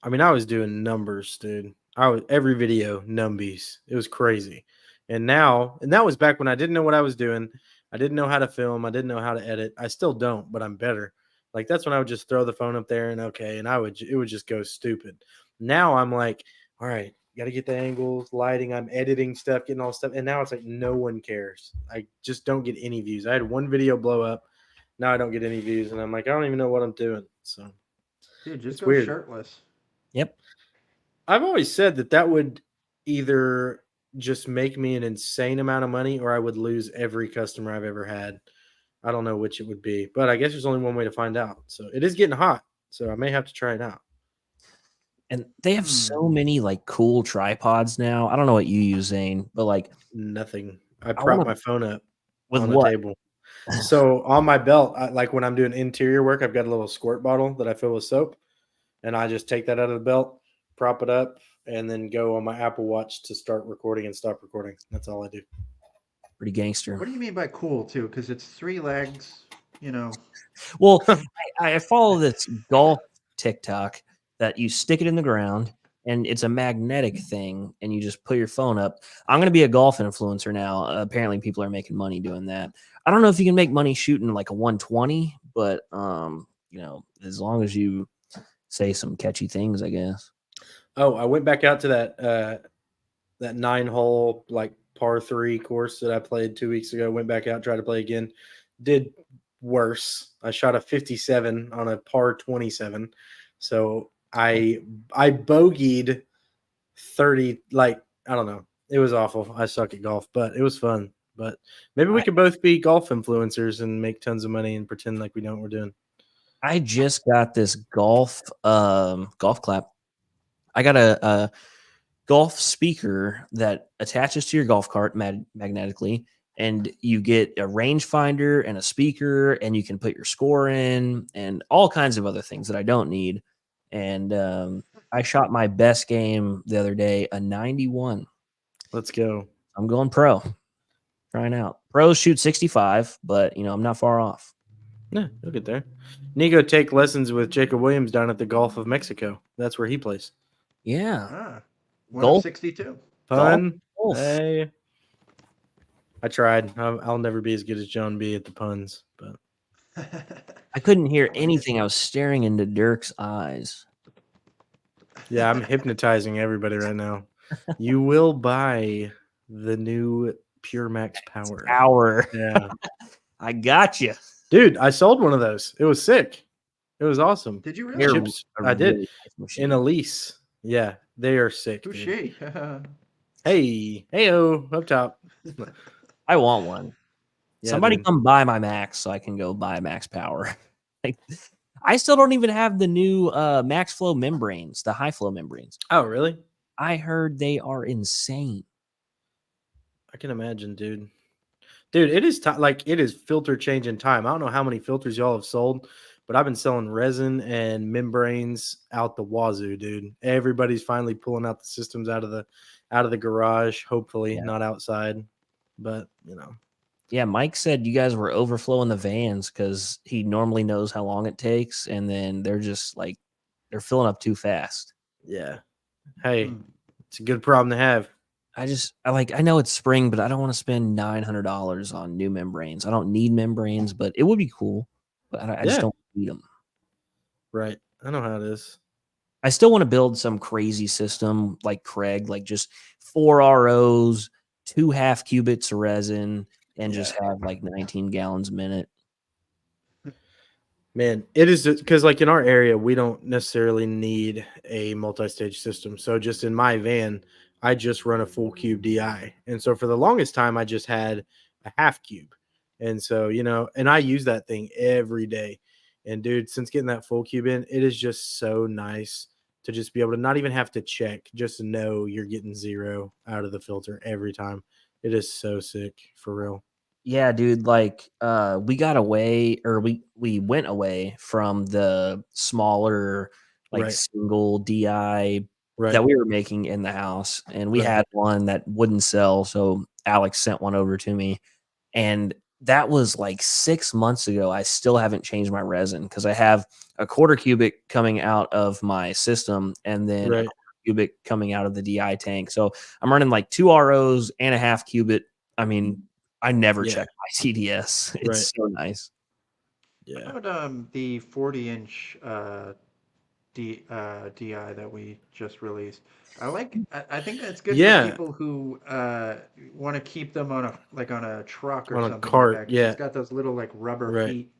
I mean, I was doing numbers, dude. I was every video numbies. It was crazy. And that was back when I didn't know what I was doing. I didn't know how to film. I didn't know how to edit. I still don't, but I'm better. Like that's when I would just throw the phone up there and okay, and it would just go stupid. Now I'm like, all right, got to get the angles, lighting. I'm editing stuff, getting all this stuff, and now it's like no one cares. I just don't get any views. I had one video blow up. Now I don't get any views, and I'm like, I don't even know what I'm doing. So Dude, just it's go weird. shirtless. Yep. I've always said that would either just make me an insane amount of money or I would lose every customer I've ever had. I don't know which it would be, but I guess there's only one way to find out. So it is getting hot, so I may have to try it out. And they have so many like cool tripods now. I don't know what you use, Zane, but like Nothing. I prop wanna- my phone up with on what? the table. So on my belt, like when I'm doing interior work, I've got a little squirt bottle that I fill with soap, and I just take that out of the belt, prop it up, and then go on my Apple Watch to start recording and stop recording. That's all I do. Pretty gangster. What do you mean by cool too? Because it's 3 legs, you know. Well, I follow this golf TikTok that you stick it in the ground and it's a magnetic thing and you just put your phone up. I'm going to be a golf influencer now. Apparently people are making money doing that. I don't know if you can make money shooting like a 120, but you know, as long as you say some catchy things, I guess. Oh, I went back out to that 9-hole like par 3 course that I played 2 weeks ago. Went back out, tried to play again. Did worse. I shot a 57 on a par 27. So I bogeyed 30. Like I don't know. It was awful. I suck at golf, but it was fun. But maybe we could both be golf influencers and make tons of money and pretend like we know what we're doing. I just got this golf clap. I got a golf speaker that attaches to your golf cart magnetically, and you get a rangefinder and a speaker, and you can put your score in and all kinds of other things that I don't need. And I shot my best game the other day, a 91. Let's go. I'm going pro. Trying out. Pros shoot 65, but you know, I'm not far off. Yeah, you'll get there. Nico take lessons with Jacob Williams down at the Gulf of Mexico. That's where he plays. Yeah. One of Golf? 62. Pun. Golf. Hey. I tried. I'll never be as good as John B at the puns, but I couldn't hear anything. I was staring into Dirk's eyes. yeah, I'm hypnotizing everybody right now. You will buy the new Pure Max Power. Hour. Yeah. I got you. Dude, I sold one of those. It was sick. It was awesome. Did you They're really? Chips. I did. really nice machine. In a lease. Yeah, they are sick. Who's Dude. she? Hey, heyo, up top. I want one. Yeah, Somebody dude. come buy my Max so I can go buy Max Power. Like, I still don't even have the new Max Flow membranes, the high flow membranes. Oh, really? I heard they are insane. I can imagine, dude. Dude, it is like it is filter changing time. I don't know how many filters y'all have sold, but I've been selling resin and membranes out the wazoo, dude. Everybody's finally pulling out the systems out of the garage, hopefully not outside. But you know. Yeah, Mike said you guys were overflowing the vans because he normally knows how long it takes, and then they're just like they're filling up too fast. Yeah. Hey, it's a good problem to have. I know it's spring, but I don't want to spend $900 on new membranes. I don't need membranes, but it would be cool. But I just don't need them. Right. I know how it is. I still want to build some crazy system like Craig, like just 4 ROs, 2 half cubits of resin, and just have like 19 gallons a minute. Man, it is because like in our area, we don't necessarily need a multi-stage system. So just in my van, I just run a full cube DI. And so for the longest time, I just had a half cube. And so, and I use that thing every day. And dude, since getting that full cube in, it is just so nice to just be able to not even have to check, just to know you're getting 0 out of the filter every time. It is so sick for real. Yeah, dude, like we got away or we went away from the smaller like Right. single DI Right. that we were making in the house, and we Right. had one that wouldn't sell, so Alex sent one over to me, and that was like 6 months ago. I still haven't changed my resin because I have a quarter cubic coming out of my system and then a Right. quarter cubic coming out of the DI tank. So I'm running like 2 ROs and a half cubit. I mean, I never Yeah. check my TDS. It's Right. so nice. Yeah. How about the 40-inch DI that we just released? I think that's good Yeah. for people who want to keep them on a truck or On a something cart, like that. 'Cause yeah. It's got those little like rubber Right. feet.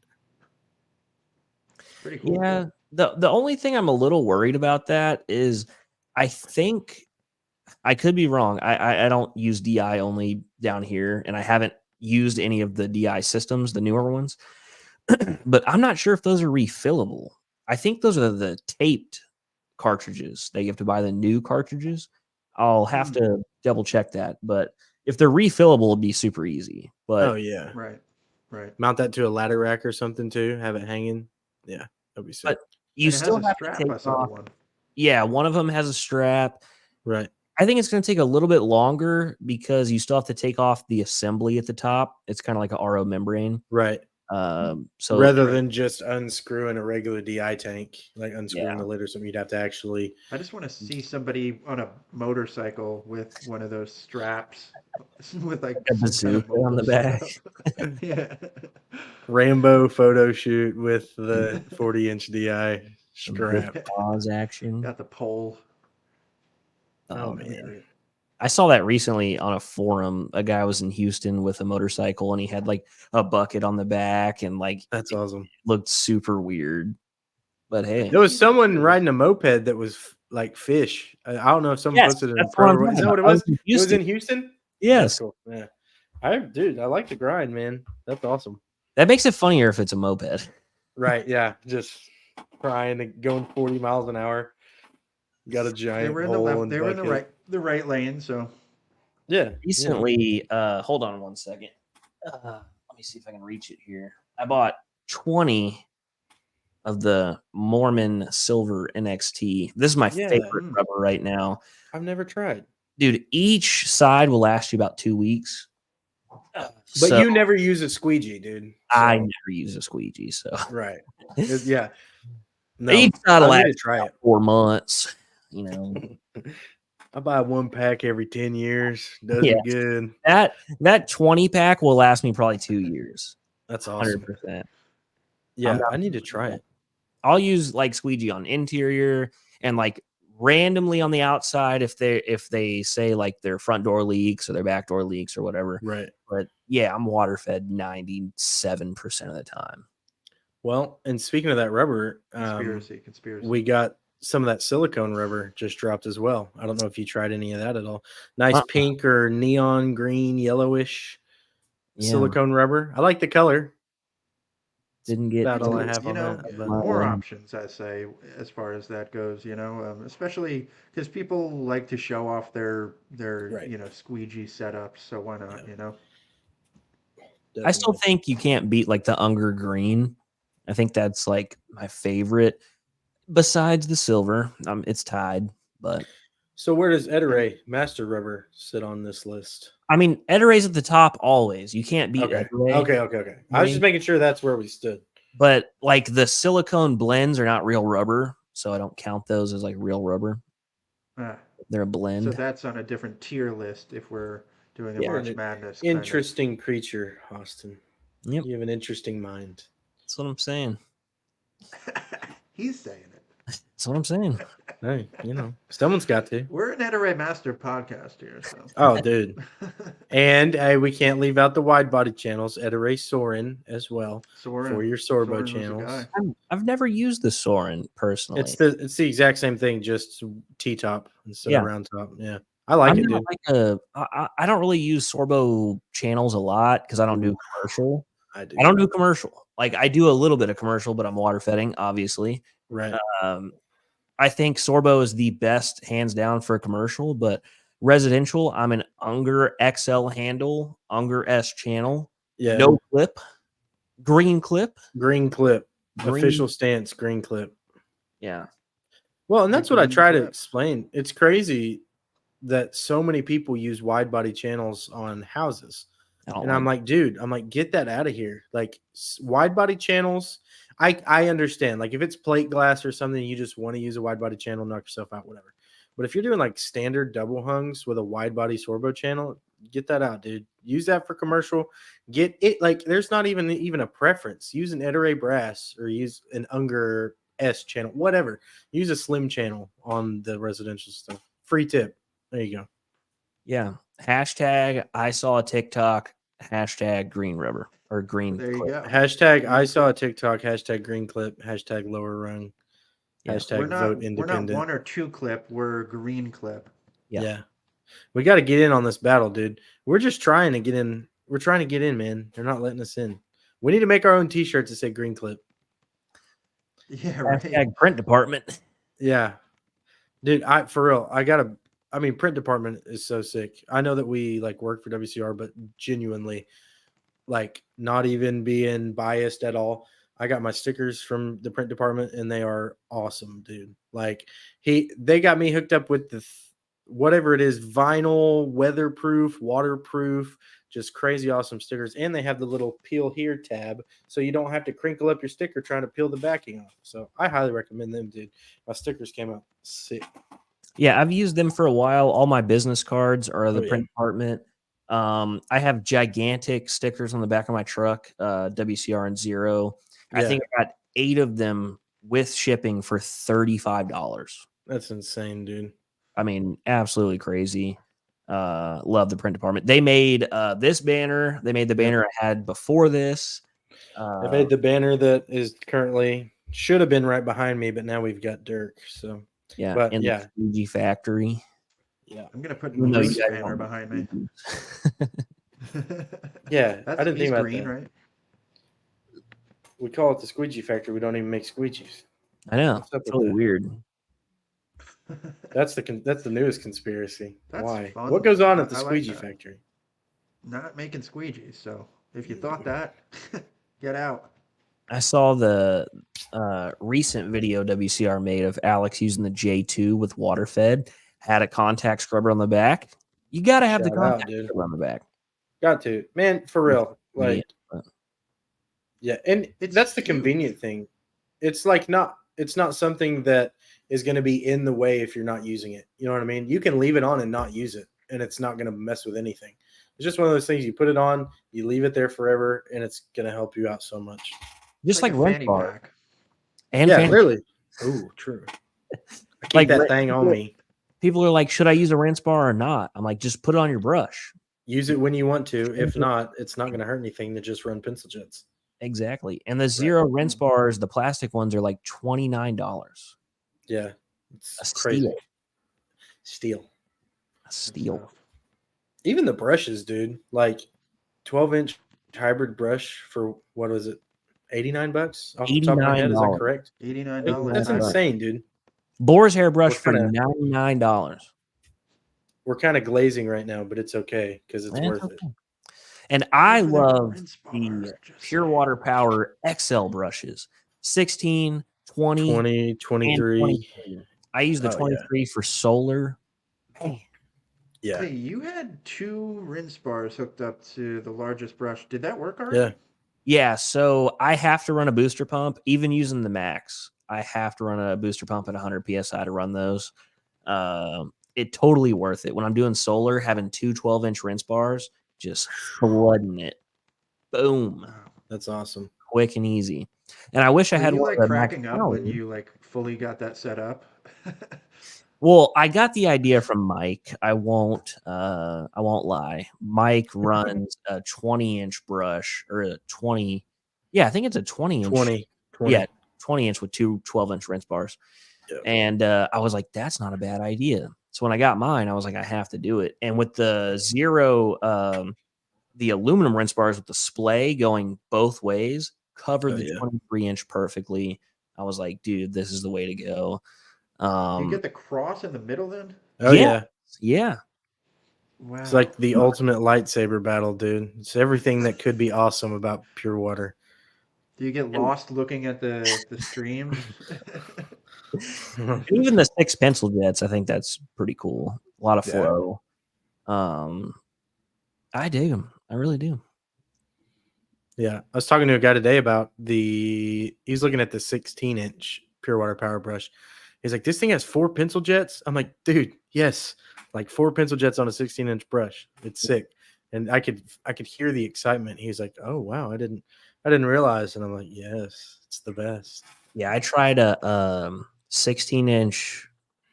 Pretty cool. Yeah. The only thing I'm a little worried about that is I think I could be wrong. I don't use DI only down here, and I haven't used any of the DI systems, the newer ones. But I'm not sure if those are refillable. I think those are the taped cartridges. They have to buy the new cartridges. I'll have to double check that. But if they're refillable, it'd be super easy. But Oh yeah. Right. Right. Mount that to a ladder rack or something too. Have it hanging. Yeah, that'd be sick. but you And it still has a have strap. to I take saw off. one. Yeah, one of them has a strap. Right. I think it's going to take a little bit longer because you still have to take off the assembly at the top. It's kind of like a RO membrane. Right. So Rather than just unscrewing a regular DI tank, like unscrewing Yeah. the lid or something, you'd have to actually. I just want to see somebody on a motorcycle with one of those straps with like A some kind of bazooka on the mobile back. setup. Yeah. Rambo photo shoot with the 40-inch DI some strap. good pause action. Got the pole. Oh, That'd be man. great. I saw that recently on a forum. A guy was in Houston with a motorcycle and he had like a bucket on the back and like That's awesome. looked super weird. But hey, There was someone riding a moped that was like fish. I don't know if someone Yes, posted it in that's what I'm Pro. Is talking that what it about. I was? was in It was in Houston. Houston? Yes, That's cool. Yeah. I like the grind, man. That's awesome. that makes it funnier if it's a moped. Right. Yeah. Just crying and going 40 miles an hour. Got a They giant were in the hole left. and They were in bucket. the right lane. So Yeah. Recently, hold on one second. Let me see if I can reach it here. I bought 20 of the Mormon Silver NXT. This is my Yeah. favorite rubber right now. I've never tried. Dude, each side will last you about 2 weeks. But you never use a squeegee, dude. I so- never use a squeegee, so Right. Yeah. No, each side will I need last to try it. 4 months. You know, I buy one pack every 10 years. Does Yeah. me good. that 20 pack will last me probably 2 years. That's awesome. 100%. Yeah, not- I need to try it. I'll use like squeegee on interior and like randomly on the outside if they say like their front door leaks or their back door leaks or whatever. Right. But yeah, I'm water fed 97% of the time. Well, and speaking of that rubber, conspiracy. we got some of that silicone rubber just dropped as well. I don't know if you tried any of that at all. Nice pink or neon green, yellowish silicone rubber. I like the color. Didn't get About all I Dude, have on that. But more options, I say, as far as that goes. Especially because people like to show off their Right. squeegee setups. So why not? I still definitely. think you can't beat like the Unger green. I think that's like my favorite. Besides the silver, it's tied. But So where does Edaray Master Rubber sit on this list? I mean, Edaray's at the top always. You can't beat Okay. Edaray. Okay. I was just making sure that's where we stood. But like the silicone blends are not real rubber, so I don't count those as like real rubber. Ah, They're a blend. so that's on a different tier list if we're doing a Yeah, March an Madness. kind of. Interesting creature, Austin. Yep. You have an interesting mind. That's what I'm saying. He's saying it. That's what I'm saying. Hey, someone's got to. We're an Ed Master podcast here, so. Oh, dude. And hey, we can't leave out the wide body channels. Ed Soren as well for your Sorbo Soren was the channels. guy. I've never used the Soren personally. It's the exact same thing, just T top instead Yeah. of round top. Yeah, I like it, dude. I don't really use Sorbo channels a lot because I don't do commercial. I do. I don't do commercial. Like I do a little bit of commercial, but I'm water fetting, obviously. Right. I think Sorbo is the best, hands down, for commercial, but residential, I'm an Unger XL handle, Unger S channel, Yeah. no clip, green clip, Green clip. green- Official stance. Green clip. Yeah. Well, and that's The what I green try to clip. explain. It's crazy that so many people use wide body channels on houses. And I'm like, dude, get that out of here. Like wide body channels, I understand. Like if it's plate glass or something, you just want to use a wide body channel, knock yourself out, whatever. But if you're doing like standard double hungs with a wide body Sorbo channel, get that out, dude. Use that for commercial. Get it like there's not even a preference. Use an Ed brass or use an Unger S channel, whatever. Use a slim channel on the residential stuff. Free tip. There you go. Yeah. Hashtag I saw a TikTok, hashtag green rubber or green. There you clip. go. Hashtag I saw a TikTok, hashtag green clip, hashtag lower rung, Yeah. hashtag vote We're independent. not 1 or 2 clip. We're green clip. Yeah. We got to get in on this battle, dude. We're just trying to get in. We're trying to get in, man. They're not letting us in. We need to make our own t-shirts that say green clip. Yeah, right. Hashtag print department. Yeah. Dude, for real, print department is so sick. I know that we like work for WCR, but genuinely, like not even being biased at all. I got my stickers from the print department and they are awesome, dude. Like they got me hooked up with the whatever it is, vinyl, weatherproof, waterproof, just crazy awesome stickers. And they have the little peel here tab, so you don't have to crinkle up your sticker trying to peel the backing off. So I highly recommend them, dude. My stickers came out sick. Yeah, I've used them for a while. All my business cards are the Oh, yeah. print department. I have gigantic stickers on the back of my truck, WCR and Zero. I Yeah. think I got 8 of them with shipping for $35. That's insane, dude. I mean, absolutely crazy. Love the print department. They made this banner. They made the banner I had before this. They made the banner that is currently should have been right behind me, but now we've got Dirk. So yeah, but in yeah. the Fuji factory. yeah, I'm gonna put Even though Bruce you guys banner don't- behind me. Yeah, I didn't think he's about green, that. right? We call it the squeegee factory. We don't even make squeegees. I know. What's up It's with really that? weird. That's the newest conspiracy. That's Why? fun. What goes on at the I like squeegee that. factory? Not making squeegees. So if you thought that, get out. I saw the recent video WCR made of Alex using the J2 with water fed, had a contact scrubber on the back. You got to have the Shout out, contact dude. scrubber on the back. Got to, man, for real. Yeah, Like, but- yeah, and It's that's the huge. convenient thing. It's like it's not something that is going to be in the way if you're not using it. You know what I mean? You can leave it on and not use it, and it's not going to mess with anything. It's just one of those things. You put it on, you leave it there forever, and it's going to help you out so much. just like a Rent fanny Bar. pack. And Yeah, fanny- literally. Ooh, true. I keep Like, that right- thing on me. people are like, should I use a rinse bar or not? I'm like, just put it on your brush. Use it when you want to. If not, it's not going to hurt anything to just run pencil jets. Exactly. And the Zero rinse bars, the plastic ones, are like $29. Yeah, it's A crazy. steal. Steel. A steal. Even the brushes, dude. Like 12-inch hybrid brush for what was it? $89 off the top of my head. Is that $89. correct? $89. That's Right. insane, dude. Boar's hairbrush for kinda- $99. We're kind of glazing right now, but it's okay because it's Man, worth it's it. okay. And I Look at the love rinse bars, the just Pure saying. Water Power XL brushes. 16, 20, 20, and 23. 23. I use the Oh, yeah. 23 for solar. Yeah. Hey, you had 2 rinse bars hooked up to the largest brush. Did that work already? Yeah. Yeah, so I have to run a booster pump, even using the Max. I have to run a booster pump at 100 psi to run those. It totally worth it. When I'm doing solar, having 2 12-inch rinse bars, just flooding it. Boom. Wow. That's awesome. Quick and easy. And I wish I Were had you one like of the Max cracking up when Technology. you like fully got that set up? Well, I got the idea from Mike. I won't lie. Mike runs a 20-inch brush or a 20. Yeah, I think it's a 20-inch. 20. Yeah, 20-inch with two 12-inch rinse bars. Yeah. And I was like, that's not a bad idea. So when I got mine, I was like, I have to do it. And with the zero, the aluminum rinse bars with the splay going both ways, covered Oh, the yeah. 23-inch perfectly. I was like, dude, this is the way to go. You get the cross in the middle then? Oh, Yeah. yeah. Yeah. Wow. It's like the ultimate lightsaber battle, dude. It's everything that could be awesome about pure water. Do you get lost looking at the streams? And even the 6 pencil jets, I think that's pretty cool. A lot of Yeah. flow. I dig them. I really do. Yeah. I was talking to a guy today about he's looking at the 16-inch pure water power brush. He's like, this thing has 4 pencil jets. I'm like, dude, yes. Like 4 pencil jets on a 16-inch brush. It's sick. And I could hear the excitement. He's like, oh wow, I didn't realize. And I'm like, yes, it's the best. Yeah, I tried a 16-inch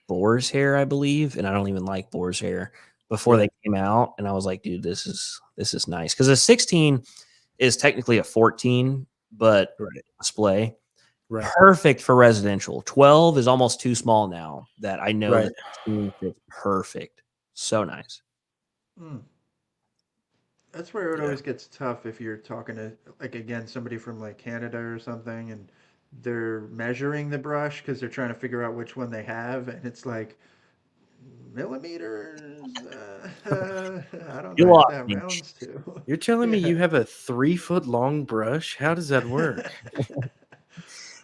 boar's hair, I believe, and I don't even like boar's hair before Yeah. they came out, and I was like, dude, this is nice because a 16 is technically a 14, but Right. display. Right. Perfect for residential. 12 is almost too small now that I know Right. that 16 fits perfect. So nice. Mm. That's where it Yeah. always gets tough if you're talking to, like, again, somebody from like Canada or something, and they're measuring the brush because they're trying to figure out which one they have, and it's like millimeters. I don't You know what lost that me. rounds to. You're telling me you Yeah. have a 3-foot long brush? How does that work?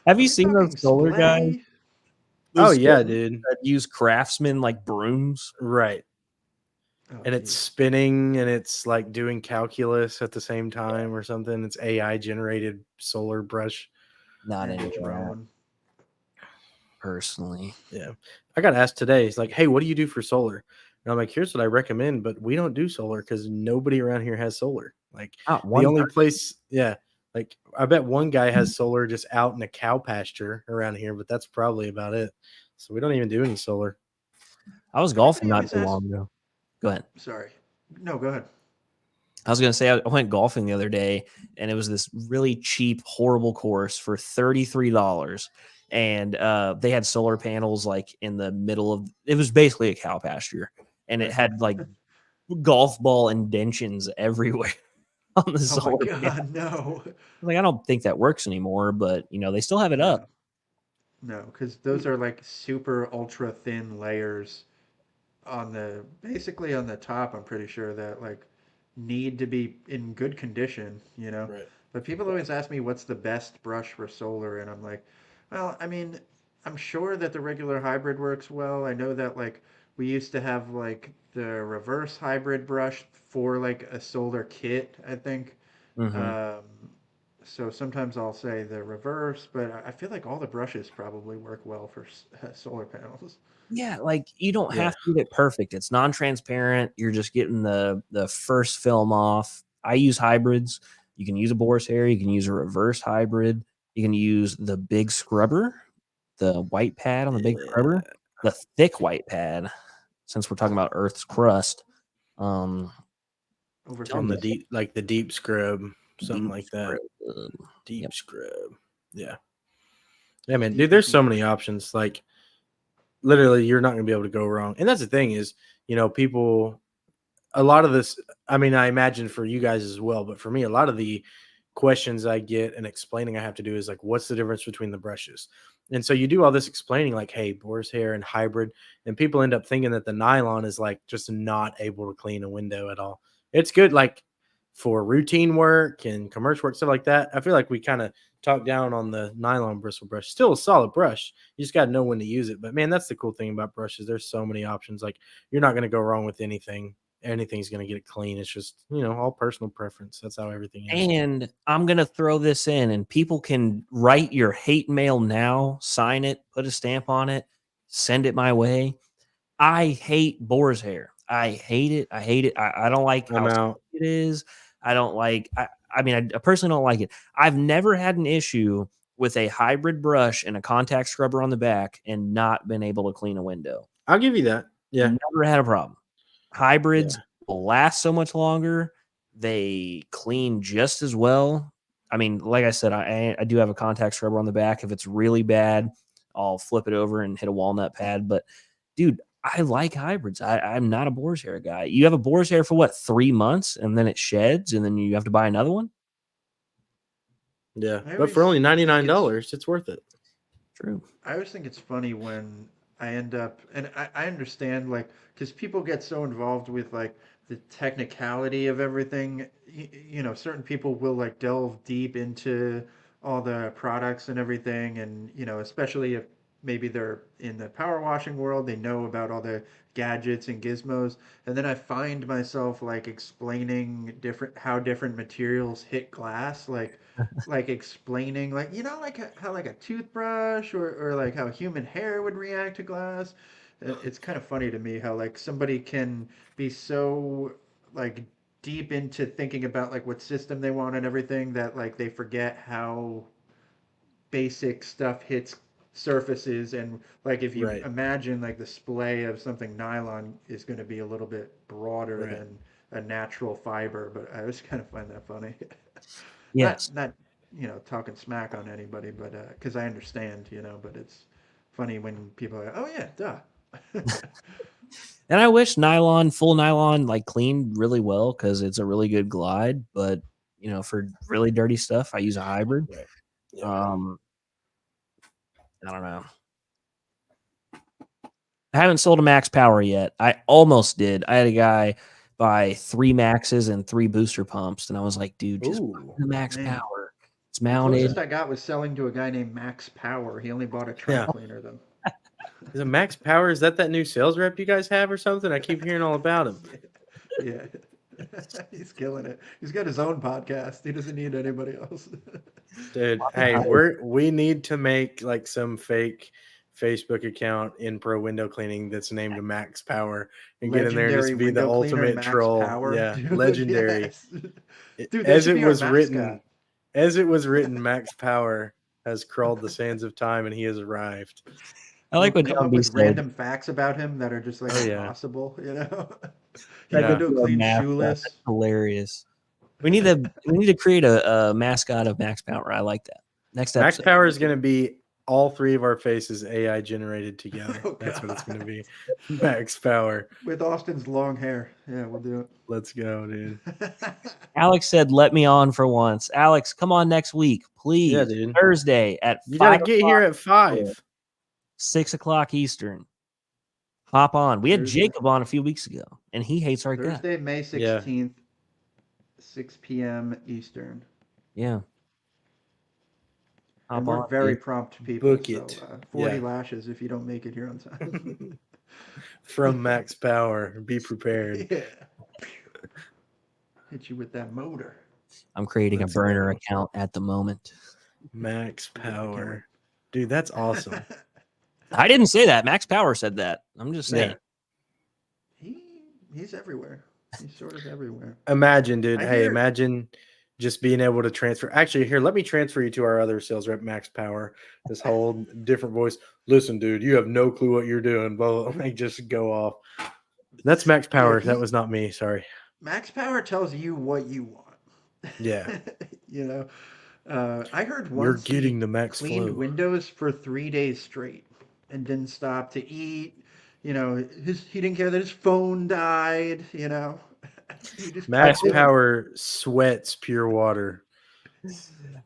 Have Are you we seen those talking solar guys? splay? Oh Those yeah, solar dude. that use craftsmen like brooms. Right. Oh, And it's geez. spinning and it's like doing calculus at the same time or something. It's AI generated solar brush. Not And a into that drone. personally. Yeah. I got asked today. He's like, hey, what do you do for solar? And I'm like, here's what I recommend, but we don't do solar because nobody around here has solar. Like Not the one only person. place, yeah. Like I bet one guy has solar just out in a cow pasture around here, but that's probably about it. So we don't even do any solar. I was golfing not always too asks- long ago. Go ahead. Sorry. No, go ahead. I was gonna say I went golfing the other day, and it was this really cheap, horrible course for $33, and they had solar panels like in the middle of. It was basically a cow pasture, and it had like golf ball indentions everywhere on the Oh my solar panel. God, no. Like I don't think that works anymore, but they still have it up. No, because those are like super ultra thin layers on basically on the top. I'm pretty sure that like need to be in good condition, you know. Right. But people always ask me what's the best brush for solar, and I'm like, well, I mean, I'm sure that the regular hybrid works well. I know that like we used to have like the reverse hybrid brush for like a solar kit, I think. Mhm. So sometimes I'll say the reverse, but I feel like all the brushes probably work well for solar panels. Yeah, like you don't Yeah. have to get it perfect. It's non-transparent. You're just getting the first film off. I use hybrids. You can use a boar's hair. You can use a reverse hybrid. You can use the big scrubber, the white pad on the big scrubber, the thick white pad. Since we're talking about Earth's crust, Over On the 50. deep, like the deep scrub, something deep like that. scrub. Deep Yep. scrub. Yeah. Yeah, man. Deep, Dude, there's so deep. many options. Like literally you're not gonna be able to go wrong. And that's the thing is, people a lot of this, I mean, I imagine for you guys as well, but for me, a lot of the questions I get and explaining I have to do is like, what's the difference between the brushes? And so you do all this explaining, like, hey, boar's hair and hybrid, and people end up thinking that the nylon is like just not able to clean a window at all. It's good, like for routine work and commercial work, stuff like that. I feel like we kind of talk down on the nylon bristle brush. Still a solid brush. You just got to know when to use it. But man, that's the cool thing about brushes. There's so many options. Like you're not going to go wrong with anything. Anything's going to get it clean. It's just, all personal preference. That's how everything is. And I'm going to throw this in, and people can write your hate mail now, sign it, put a stamp on it, send it my way. I hate boar's hair. I hate it. I hate it. I don't like I'm how out. it is. I don't like, I mean, I personally don't like it. I've never had an issue with a hybrid brush and a contact scrubber on the back and not been able to clean a window. I'll give you that. Yeah. Never had a problem. Hybrids will last so much longer. They clean just as well. I mean, like I said, I do have a contact scrubber on the back. If it's really bad, I'll flip it over and hit a walnut pad. But dude, I like hybrids. I'm not a boar's hair guy. You have a boar's hair for what, 3 months, and then it sheds, and then you have to buy another one? Yeah. I But for always only think $99, it's worth it. True. I always think it's funny when I end up, and I understand, like, because people get so involved with like the technicality of everything. You know, certain people will like delve deep into all the products and everything, and you know, especially if maybe they're in the power washing world, they know about all the gadgets and gizmos. And then I find myself like explaining how different materials hit glass, like explaining like how like a toothbrush or like how human hair would react to glass. It's kind of funny to me how like somebody can be so like deep into thinking about like what system they want and everything that like they forget how basic stuff hits surfaces. And like if you Right. imagine like the splay of something nylon is going to be a little bit broader Right. than a natural fiber. But I just kind of find that funny. Yes. Not talking smack on anybody, but because I understand, but it's funny when people are like, oh yeah, duh. And I wish full nylon, like cleaned really well because it's a really good glide. But for really dirty stuff, I use a hybrid. Right. Yeah. I don't know. I haven't sold a Max Power yet. I almost did. I had a guy buy 3 Maxes and 3 booster pumps, and I was like, dude, just buy the Max Man. Power. It's The mounted. closest I got was selling to a guy named Max Power. He only bought a truck cleaner though. Is it Max Power? Is that new sales rep you guys have or something? I keep hearing all about him. Yeah. He's killing it. He's got his own podcast. He doesn't need anybody else. Dude, hey, we need to make like some fake Facebook account in pro window cleaning that's named Max Power and get in there and just be the window cleaner ultimate Max troll. Power. Yeah, Dude, legendary. yes. Dude, that As should it be our was written, mascot. Max Power has crawled the sands of time and he has arrived. I like We'll what come John up B with said. random facts about him that are just like Oh, yeah. impossible, Yeah. Window clean shoeless. That's hilarious. We need to create a mascot of Max Power. I like that. Next Max episode. Power is going to be all 3 of our faces AI generated together. Oh, That's what it's going to God. be. Max Power. With Austin's long hair. Yeah, we'll do Let's go, dude. it. Alex said, "Let me on for once." Alex, come on next week, please. Yeah, dude. Thursday at You got to 5 get here at 5. 6 o'clock Eastern. Hop on. We had Thursday. Jacob on a few weeks ago, and he hates our guts. Thursday, May 16th, 6 p.m. Eastern. Yeah. And Hop we're on, very dude. prompt people. Book it. 40 Yeah. lashes if you don't make it here on time. From Max Power. Be prepared. Yeah. Hit you with that motor. I'm creating Let's a burner go. account at the moment. Max Power. Dude, that's awesome. I didn't say that. Max Power said that. I'm just saying. Yeah. He's everywhere. He's sort of everywhere. Imagine, dude. I Hey, hear- imagine just being able to transfer. Actually, here, let me transfer you to our other sales rep, Max Power. This whole different voice. Listen, dude, you have no clue what you're doing. Blah, blah, like, just go off. That's Max Power. he- That was not me. Sorry. Max Power tells you what you want. Yeah. I heard You're once getting the Max cleaned Flow. windows for 3 days straight and didn't stop to eat. He didn't care that his phone died. He just Max kept doing it. Power sweats pure water.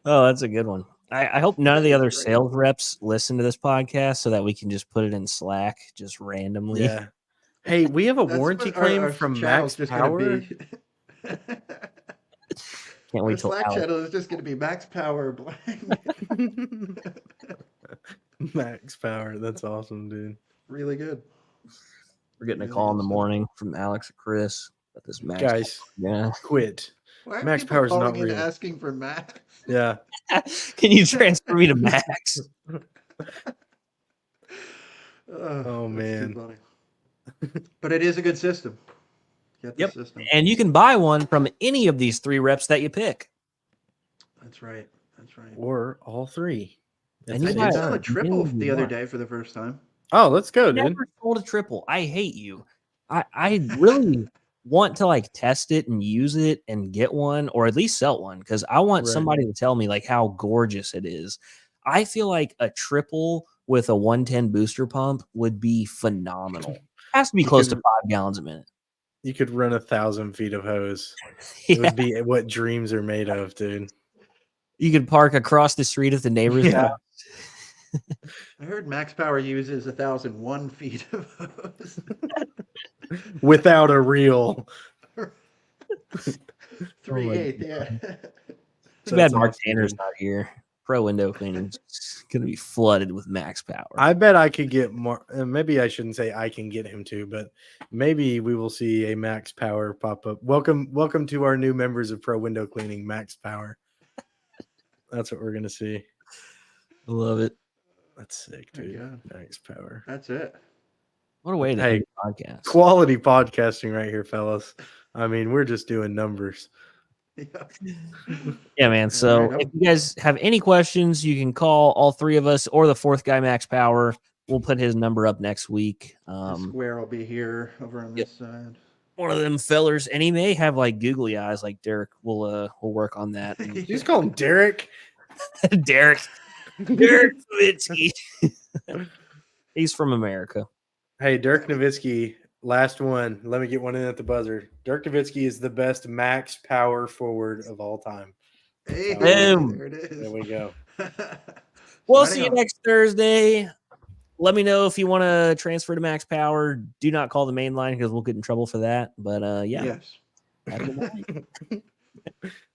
Oh, that's a good one. I hope none of the That is other great. sales reps listen to this podcast so that we can just put it in Slack just randomly. Yeah. Hey, we have a That's warranty what our claim from channel's Max just gonna Power. be. Can't Our wait till Slack Alex. channel is just going to be Max Power blank. Max Power. That's awesome, dude. Really good. We're getting a Really call in good the stuff. morning from Alex or Chris about this Max. Guys, Yeah. quit. Why are Max people Power's not calling in real. asking for Max? Yeah. Can you transfer me to Max? Oh, that's man. too funny. But it is a good system. Get the Yep. system. And you can buy one from any of these 3 reps that you pick. That's right. That's right. or all three. And At you the I same might- did sell a time. triple Maybe the other not. day for the first time. Oh, let's go, I dude. never sold a triple. I hate you. I really want to like test it and use it and get one or at least sell one because I want Right. somebody to tell me like how gorgeous it is. I feel like a triple with a 110 booster pump would be phenomenal. Has to be You close to could- 5 gallons a minute. You could run 1,000 feet of hose. It Yeah. would be what dreams are made of, dude. You could park across the street at the neighbor's Yeah. house. I heard Max Power uses 1,001 feet of hose. Without a reel. 3/8, yeah. Too bad That's Mark awesome, Tanner's dude. not here. Pro window cleaning's going to be flooded with max power. I bet I could get more. Maybe I shouldn't say I can get him to, but maybe we will see a Max Power pop up. Welcome to our new members of Pro Window Cleaning, Max Power. That's what we're gonna see. love it. That's sick, There you dude. Max Power. That's it. What a way to Hey, end the podcast. Quality podcasting right here, fellas. I mean, we're just doing numbers. Yeah. Yeah, man. So right, if you guys have any questions, you can call all three of us or the fourth guy, Max Power. We'll put his number up next week. The square will be here over on Yep. this side. One of them fellers, and he may have like googly eyes like Derek. We'll work on that. And You just call him Derek. Derek Nowitzki. He's from America. Hey, Dirk Nowitzki, last one. Let me get one in at the buzzer. Dirk Nowitzki is the best Max Power forward of all time. Hey, Boom. there it is. There we go. We'll Signing see you off. next Thursday. Let me know if you want to transfer to Max Power. Do not call the main line because we'll get in trouble for that. But yeah. Yes. Have a good night.